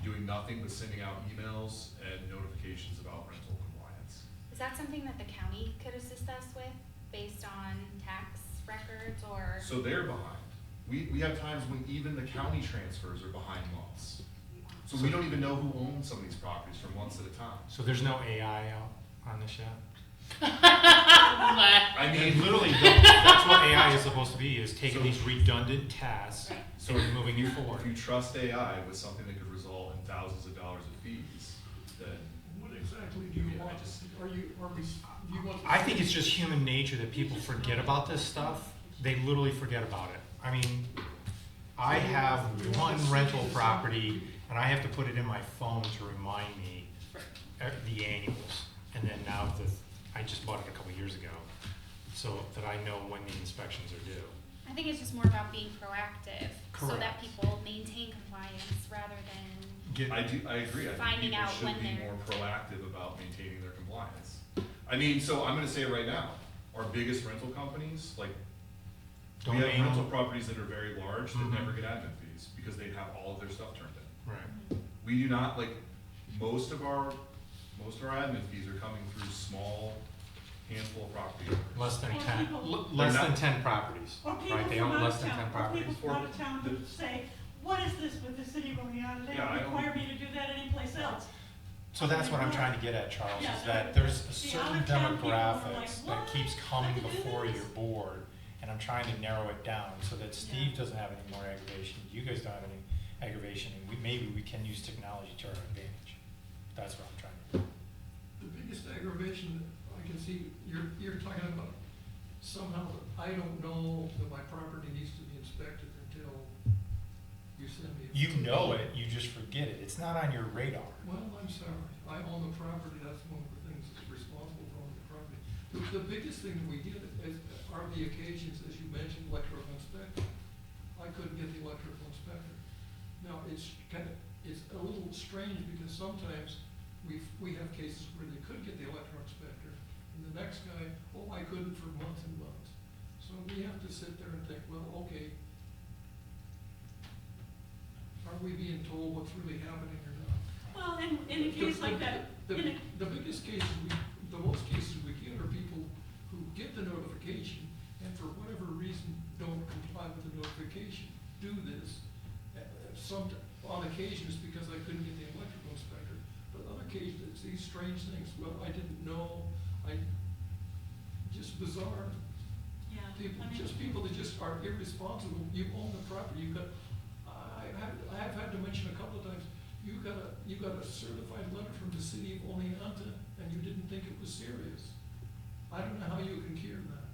doing nothing but sending out emails and notifications about rental compliance. Is that something that the county could assist us with, based on tax records, or? So they're behind. We have times when even the county transfers are behind months. So we don't even know who owns some of these properties for months at a time. So there's no AI out on this yet? I I mean, mean, literally, that's what AI is supposed to be, is taking So- these redundant tasks Right. so and moving it if forward. you trust AI with something that could result in thousands of dollars of fees, then What exactly do you Yeah, I want? just- Do you want? I think it's just human nature that people forget about this stuff. They literally forget about it. I mean, I have one rental property and I have to put it in my phone to remind me the annuals. And then now I just bought it a couple years ago. so that I know when the inspections are due. I think it's just more about being proactive, so that Correct. people maintain compliance rather than, I agree, I think Finding people out should when be they're- more proactive about maintaining their compliance. I mean, so I'm gonna say it right now, our biggest rental companies, like, we have Domain. rental properties that are very large that Mhm. never get admin fees, because they have all of their stuff turned in. Right. We do not, like, most of our admin fees are coming through small handful of property owners. Less than Or 10, people- less They're than not- 10 properties, Or people right? They from own out less of than 10 town, or properties. people from out of town who say, what is this with the city of Oleana? They Yeah, I don't don't- require me to do that anyplace else. So that's what I'm trying to get at, Charles, Yeah, is that the- there's a the certain out-of-town people are like, demographics that "What? keeps I coming can do before this?" your board, and I'm trying to narrow it down so that Steve Yeah. doesn't have any more aggravation, you guys don't have any aggravation, and maybe we can use technology to our advantage. That's what I'm trying to do. The biggest aggravation that I can see, you're talking about somehow that I don't know that my property needs to be inspected until you send me. You know it, you just forget it, it's not on your radar. Well, I'm sorry, I own the property, that's one of the things that's responsible for owning the property. The biggest thing that we get are the occasions, as you mentioned, electrical inspection. I couldn't get the electrical inspector. Now, it's a little strange because sometimes we have cases where they could get the electrical inspector, and the next guy, oh, I couldn't for months and months. So we have to sit there and think, well, okay, are we being told what's really happening or not? Well, in a case like that, The biggest cases, the most cases we get are people who get the notification and for whatever reason don't comply with the notification, do this. On occasion it's because I couldn't get the electrical inspector, but other occasions it's these strange things, well, I didn't know, just bizarre. yeah. People, I mean, just people that just are irresponsible, you own the property, you've got, I have had to mention a couple of times, you got a certified letter from the city of Oneonta, and you didn't think it was serious. I don't know how you can cure that.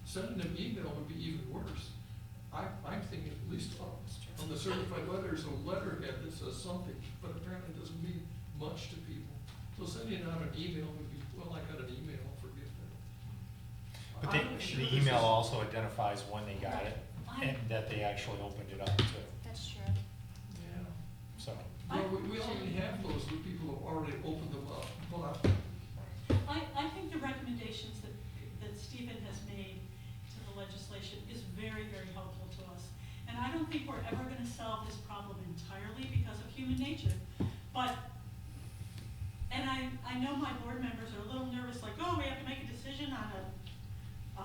Sending an email would be even worse. I'm thinking at least on the certified letter is a letterhead that says something, but apparently it doesn't mean much to people. So sending out an email would be, well, I got an email, forget that. But I'm not sure the this email is- also identifies when they got it, and that they actually opened it up too, that's true. Yeah. so. Well, we already have those, where people have already opened them up, but I think the recommendations that Stephen has made to the legislation is very, very helpful to us. And I don't think we're ever gonna solve this problem entirely because of human nature. But, and I know my board members are a little nervous, like, oh, we have to make a decision on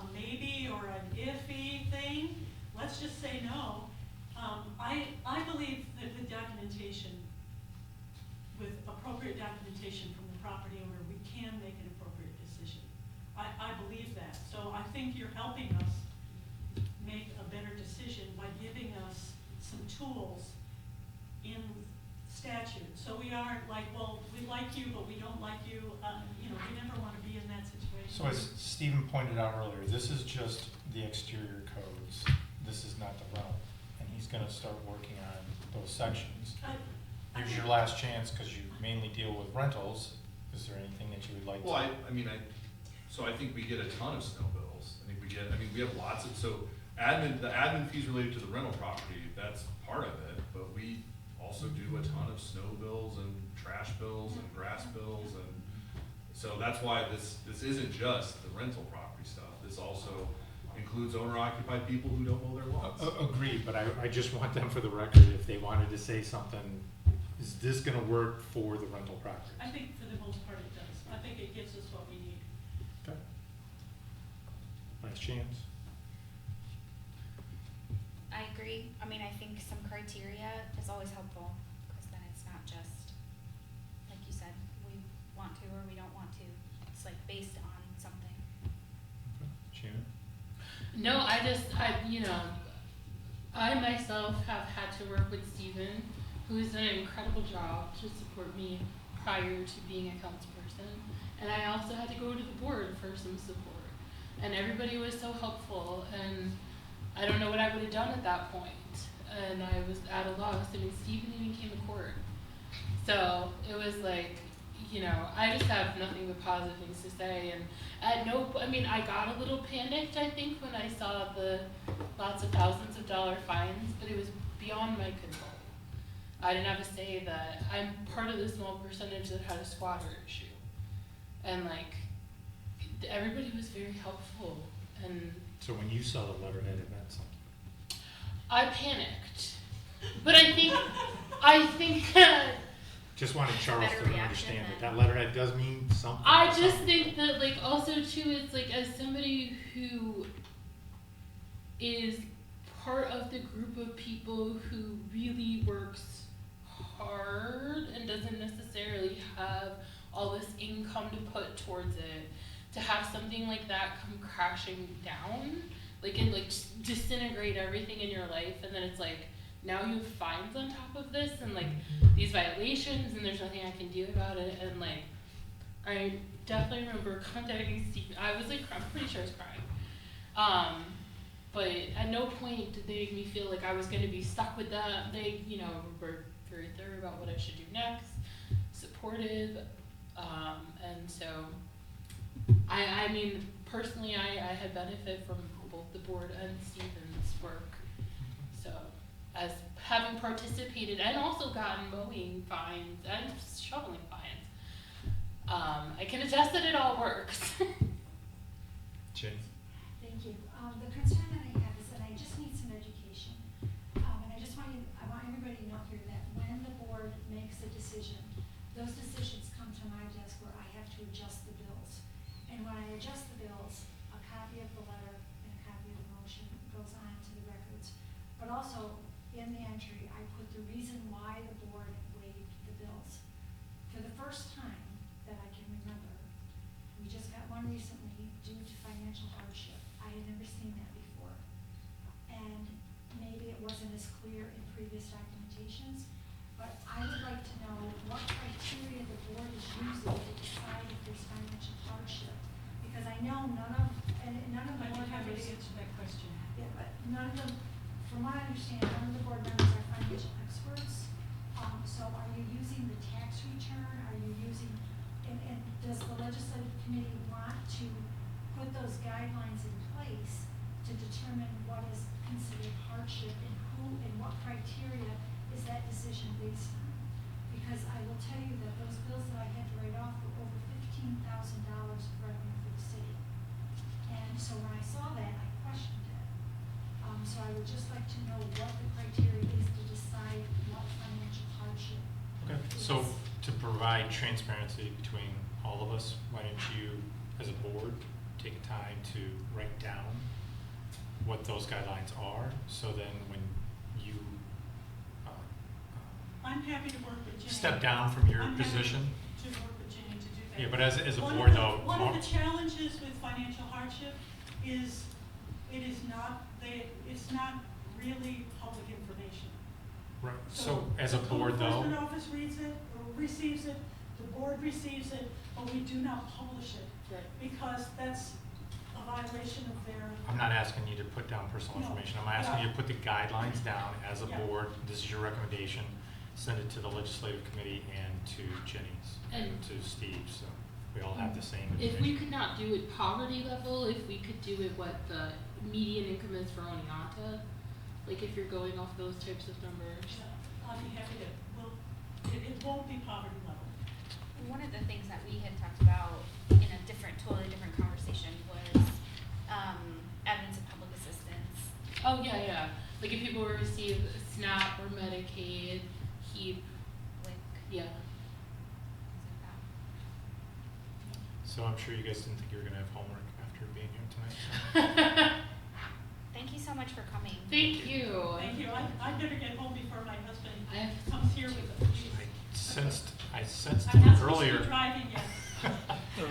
a maybe or an iffy thing. Let's just say no. I believe that with documentation, with appropriate documentation from the property owner, we can make an appropriate decision. I believe that. So I think you're helping us make a better decision by giving us some tools in statute. So we aren't like, well, we like you, but we don't like you. We never want to be in that situation. So as Stephen pointed out earlier, this is just the exterior codes, this is not the rental, and he's gonna start working on those sections. Here's your last chance, because you mainly deal with rentals, is there anything that you would like to? Well, so I think we get a ton of snow bills. We have lots of, so the admin fees related to the rental property, that's part of it, but we also do a ton of snow bills and trash bills and grass bills, and so that's why this isn't just the rental property stuff. This also includes owner-occupied people who don't mow their lawns. Agreed, but I just want them for the record, if they wanted to say something, is this gonna work for the rental property? I think for the most part it does. I think it gives us what we need. Okay. Last chance. I agree. I mean, I think some criteria is always helpful, because then it's not just, like you said, we want to or we don't want to. It's like based on something. Shannon? No, I myself have had to work with Stephen, who's done an incredible job to support me prior to being a councilperson. And I also had to go to the board for some support. And everybody was so helpful, and I don't know what I would have done at that point. And I was at a loss. I mean, Stephen even came to court. So it was like, you know, I just have nothing but positive things to say, and I mean, I got a little panicked, I think, when I saw the lots of thousands of dollar fines, but it was beyond my control. I didn't have to say that I'm part of the small percentage that had a squatter issue. And like, everybody was very helpful, and So when you saw the letterhead, it meant something. I panicked. But I think Just wanted Charles better to reaction understand that than- that letterhead does mean something. I to just some- think that, like, also too, it's like, as somebody who is part of the group of people who really works hard and doesn't necessarily have all this income to put towards it, to have something like that come crashing down, like, and like disintegrate everything in your life, and then it's like, now you have fines on top of this, and like these violations, and there's nothing I can do about it, and like, I definitely remember contacting Steve. I was like, I'm pretty sure I was crying. But at no point did they make me feel like I was going to be stuck with that. They, you know, were very thorough about what I should do next, supportive, and so I mean, personally, I had benefit from both the board and Stephen's work. So, as having participated and also gotten mowing fines and shoveling fines, I can attest that it all works. Jenny? Thank you. The concern that I have is that I just need some education. And I want everybody to know here that when the board makes a decision, those decisions come to my desk where I have to adjust the bills. And when I adjust the bills, a copy of the letter and a copy of the motion goes on to the records. But also, in the entry, I put the reason why the board waived the bills. For the first time that I can remember, we just got one recently due to financial hardship. I had never seen that before. And maybe it wasn't as clear in previous documentations, but I would like to know what criteria the board is using to decide if there's financial hardship. Because I know none of the board members. answer that question. Yeah, but none of them, from what I understand, none of the board members are financial experts. So are you using the tax return? Are you using, and does the legislative committee want to put those guidelines in place to determine what is considered hardship and who and what criteria is that decision based on? Because I will tell you that those bills that I had to write off were over $15,000 of revenue for the city. And so when I saw that, I questioned it. So I would just like to know what the criteria is to decide what financial hardship Okay, is. so to provide transparency between all of us, why don't you, as a board, take time to write down what those guidelines are, so then when you I'm happy to work with Jenny. step down from your I'm happy position. To work with Jenny to do that. Yeah, but as a One board of the- though, One of the challenges with financial hardship is it's not really public information. right, so as a board The though, code enforcement office reads it, or receives it, the board receives it, but we do not publish it. Right. Because that's a violation of their. I'm not asking you to put down personal No. information, I'm asking you to put the guidelines down as a Yeah. board, this is your recommendation, send it to the legislative committee and to Jenny's, and And- to Steve, so we all have the same If we information. could not do it poverty level, if we could do it what the median income is for Oneonta, like if you're going off those types of numbers. I'll be happy to, it won't be poverty level. One of the things that we had talked about in a totally different conversation was, evidence of public assistance. Oh, yeah. Like if people receive SNAP or Medicaid, HEAP, Like, yeah. things like that. So I'm sure you guys didn't think you were gonna have homework after being here tonight, so. Thank you so much for coming. Thank you. Thank you, I better get home before my husband I have, comes here with the police. I sensed I'm him not supposed to earlier. be driving yet.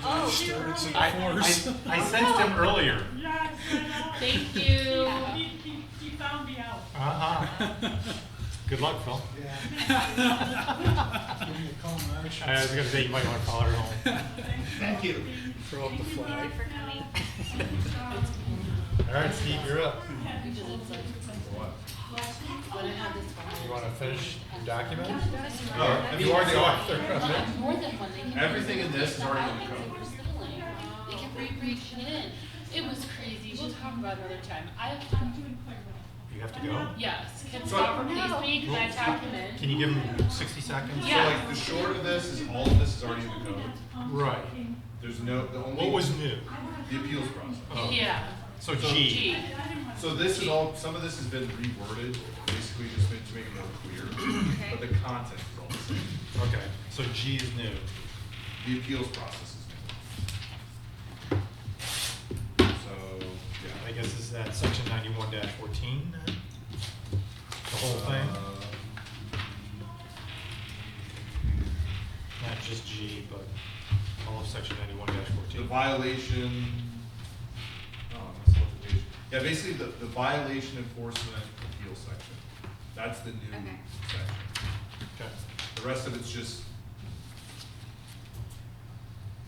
Oh, dear. I sensed him earlier. Yes, I know. thank you. He found me out. Uh-huh. Good luck, Phil. I was gonna say, you might wanna follow her home. Thank you. Throw up the Thank you flag. for coming. All right, Steve, you're up. Happy to it's like, What? when I had this one. You wanna finish your document? Oh, You are the author. Yeah, more than one, they kept. Everything in this is already in the They code. were stealing. They kept re-breaking it in. It was crazy. We'll talk about it another time. You have to go? Yes, can So- stop replace me, can I talk him in? Can you give him 60 seconds? Yeah. So like the short of this is all of this is already in the code. Right. There's no, the only. What was new? The appeals process. Oh. Yeah. So So- G. Gee. So this is all, some of this has been reworded, basically just to make it more clear, but the content is all the same. Okay, so G is new. The appeals process is new. So, I yeah. guess is that section 91-14 then? The whole thing? Not just G, but all of section 91-14. The violation, oh, I must have looked at the page. Yeah, basically the violation enforcement appeal section. That's the new Okay. section. Okay. The rest of it's just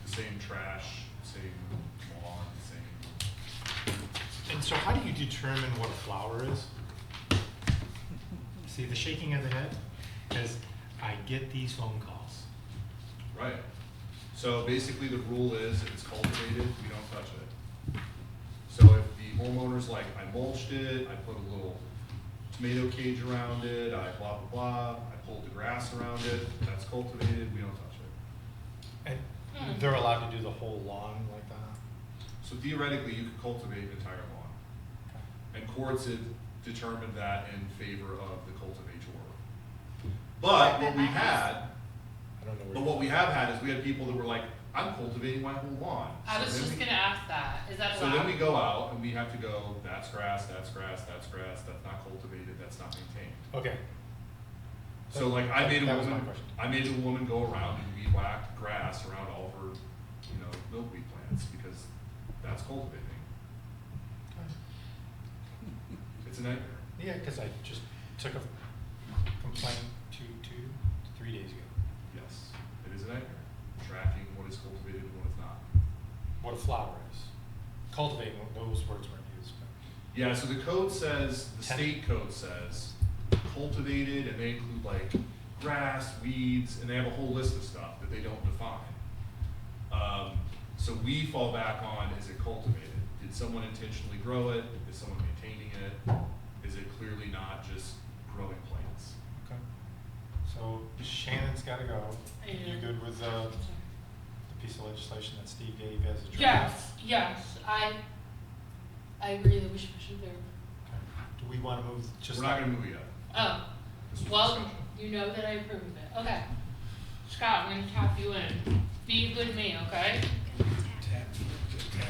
the same trash, same lawn, same. And so how do you determine what a flower is? See the shaking of the head? Because I get these phone calls. Right. So basically the rule is if it's cultivated, we don't touch it. So if the homeowner's like, I mulched it, I put a little tomato cage around it, I blah, blah, blah, I pulled the grass around it, that's cultivated, we don't touch it. And they're allowed to do the whole lawn like that? So theoretically, you could cultivate an entire lawn. And courts have determined that in favor of the cultivator. But what we had, I don't know but where. what we have had is we had people that were like, I'm cultivating my whole lawn. I So was then just we- gonna ask that, is that So allowed? then we go out and we have to go, that's grass, that's grass, that's grass, that's not cultivated, that's not maintained. Okay. So like I made a That was my woman, question. I made a woman go around and weed whack grass around all of her, you know, milkweed plants because that's cultivating. It's a nightmare. Yeah, because I just took a complaint 3 days ago. Yes, it is a nightmare. Tracking what is cultivated and what is not. What a flower is. Cultivating, those words weren't used, but. Yeah, so the code says, the Ten- state code says cultivated, and they include like grass, weeds, and they have a whole list of stuff that they don't define. So we fall back on, is it cultivated? Did someone intentionally grow it? Is someone maintaining it? Is it clearly not just growing plants? Okay. So Shannon's gotta go. You Yeah. good with the piece of legislation that Steve gave as a draft? Yes, yes, I agree that we should push it through. Okay. Do we wanna move just? We're not gonna move it yet. Oh, This was well, discussion. you know that I approve of it, okay. Scott, I'm gonna tap you in, be a good man, okay? Just tap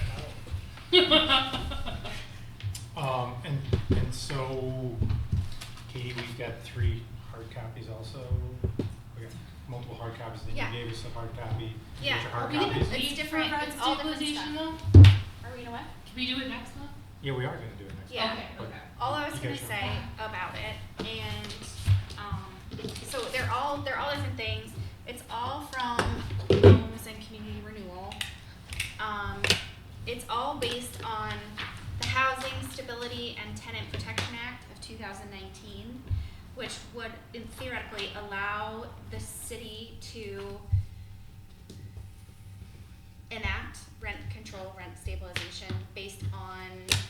out. And so, Katie, we've got 3 hard copies also. We got multiple hard copies, then Yeah. you gave us a hard copy. Yeah, Here's your hard we can- copies. It's different, For it's all different stabilization stuff. though? Are we gonna what? Can we do it next month? Yeah, we are gonna do it next. Yeah. Okay, okay. All I was You gonna guys say about it, and, so they're all different things. It's all from Homes and Community Renewal. It's all based on the Housing Stability and Tenant Protection Act of 2019, which would theoretically allow the city to enact rent control, rent stabilization based on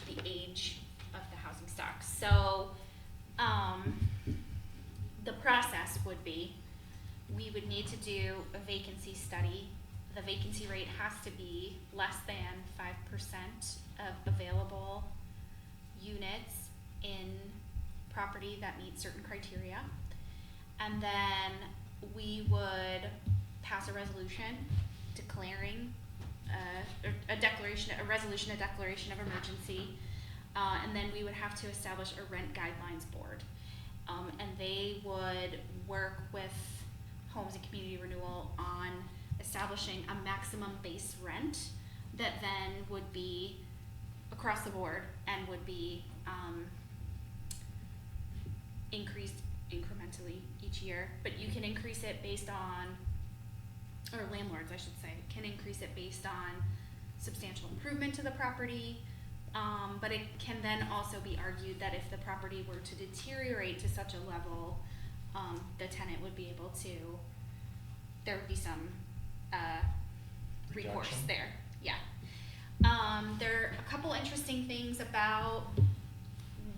the age of the housing stock. So, the process would be, we would need to do a vacancy study. The vacancy rate has to be less than 5% of available units in property that meet certain criteria. And then we would pass a resolution declaring a resolution of emergency, and then we would have to establish a rent guidelines board. And they would work with Homes and Community Renewal on establishing a maximum base rent that then would be across the board and would be increased incrementally each year. But you can increase it based on, or landlords, I should say, can increase it based on substantial improvement to the property, But it can then also be argued that if the property were to deteriorate to such a level, the tenant would be able to, there would be some, recourse Reduction? there, yeah. There are a couple interesting things about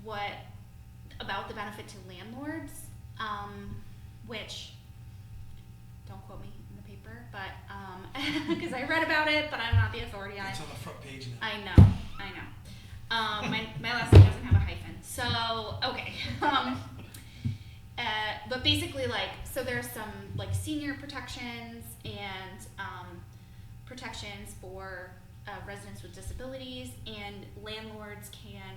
the benefit to landlords, which, don't quote me in the paper, but, cause I read about it, but I'm not the authority on it. It's on the front page now. I know. My last name doesn't have a hyphen, so, okay. But basically, like, so there's some, like, senior protections and, protections for, residents with disabilities, and landlords can,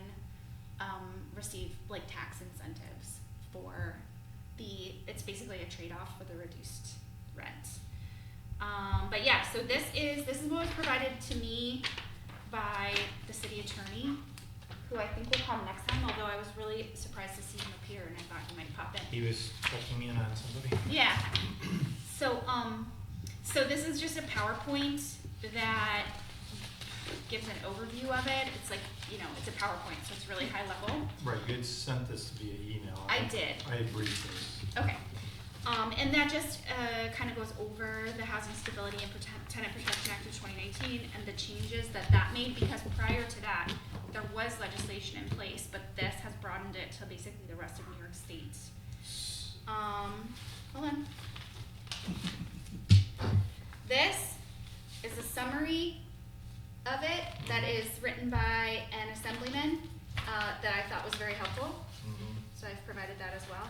receive, like, tax incentives for it's basically a trade-off for the reduced rent. But yeah, so this is what was provided to me by the city attorney, who I think will come next time, although I was really surprised to see him appear and I thought he might pop in. He was checking in on somebody. Yeah. So this is just a PowerPoint that gives an overview of it. It's like, it's a PowerPoint, so it's really high level. Right, you had sent this via email. I did. I had read this. Okay. And that just kind of goes over the Housing Stability and Tenant Protection Act of 2019 and the changes that made, because prior to that, there was legislation in place, but this has broadened it to basically the rest of New York State. Hold on. This is a summary of it that is written by an assemblyman that I thought was very helpful. Mhm. So I've provided that as well.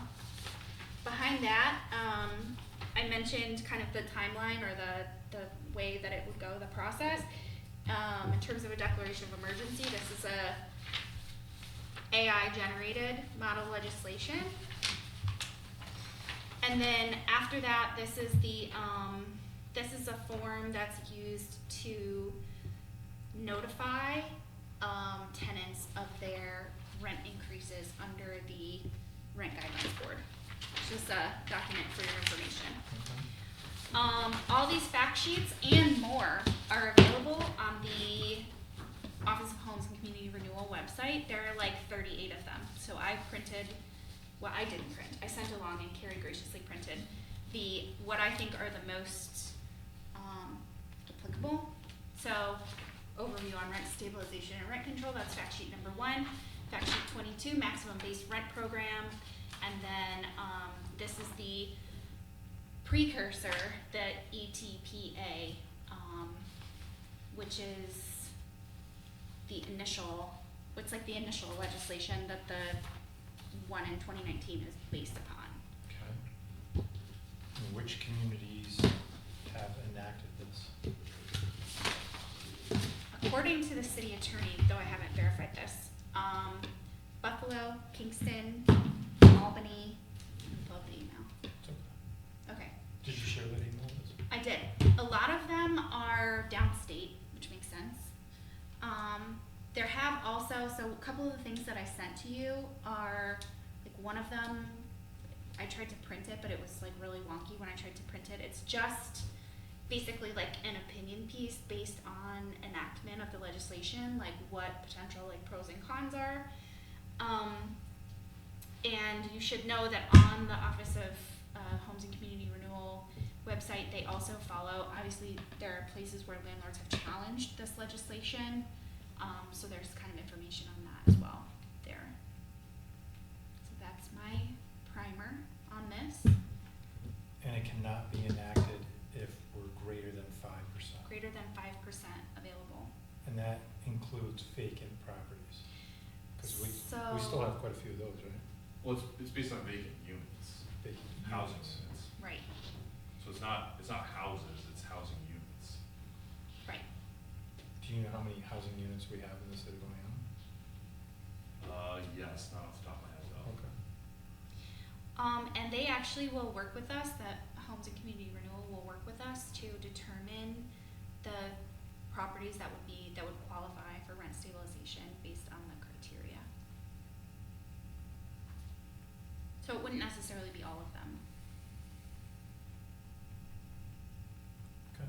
Behind that, I mentioned kind of the timeline or the way that it would go, the process. In terms of a declaration of emergency, this is a AI generated model legislation. And then after that, this is a form that's used to notify tenants of their rent increases under the Rent Guidelines Board. Just a document for your information. All these fact sheets and more are available on the Office of Homes and Community Renewal website. There are like 38 of them. So I printed, well, I didn't print. I sent along and Carrie graciously printed what I think are the most applicable. So overview on rent stabilization and rent control, that's fact sheet number 1. Fact sheet 22, maximum base rent program. And then this is the precursor, the ETPA, which is the initial legislation that the one in 2019 is based upon. Okay. And which communities have enacted this? According to the city attorney, though I haven't verified this, Buffalo, Kingston, Albany, love the email. It's okay. Okay, Did you share that email with us? I did. A lot of them are downstate, which makes sense. There have also, so a couple of the things that I sent to you are, like one of them, I tried to print it, but it was like really wonky when I tried to print it. It's just basically like an opinion piece based on enactment of the legislation, like what potential like pros and cons are. And you should know that on the Office of Homes and Community Renewal website, they also follow, obviously there are places where landlords have challenged this legislation, so there's kind of information on that as well there. So that's my primer on this. And it cannot be enacted if we're greater than 5%. Greater than 5% available. And that includes vacant properties. Because we still So- have quite a few of those, right? Well, it's based on vacant units, Vacant housing units. units. Right, So it's not houses, it's housing units. right. Do you know how many housing units we have in the city of Oleana? Yes, not off the top of my head though. Okay. And they actually will work with us, that Homes and Community Renewal will work with us to determine the properties that would qualify for rent stabilization based on the criteria. So it wouldn't necessarily be all of them. Okay.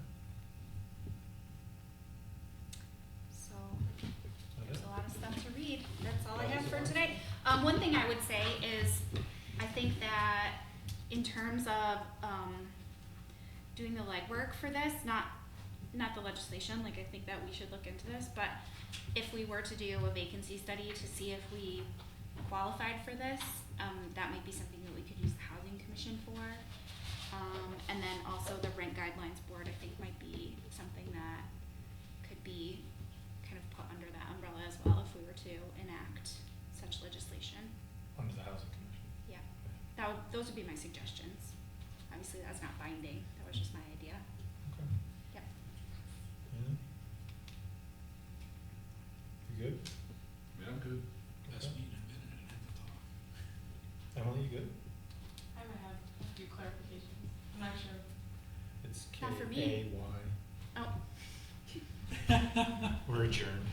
So Is that there's it? a lot of all I have for today. One thing I would say is, I think that in terms of, doing the legwork for this, not the legislation, like I think that we should look into this, but if we were to do a vacancy study to see if we qualified for this, that might be something that we could use the housing commission for. And then also the rent guidelines board, I think might be something that could be kind of put under that umbrella as well if we were to enact such legislation. Under the housing commission. Yeah, those would be my suggestions. Obviously, that's not binding, that was just my idea. Okay. Yep. Anything? You good? Yeah, I'm good. Best meeting I've been in, I have to talk. Emily, you good? I might have a few clarifications. I'm not sure. It's Not for me. K-A-Y. Oh. We're adjourned.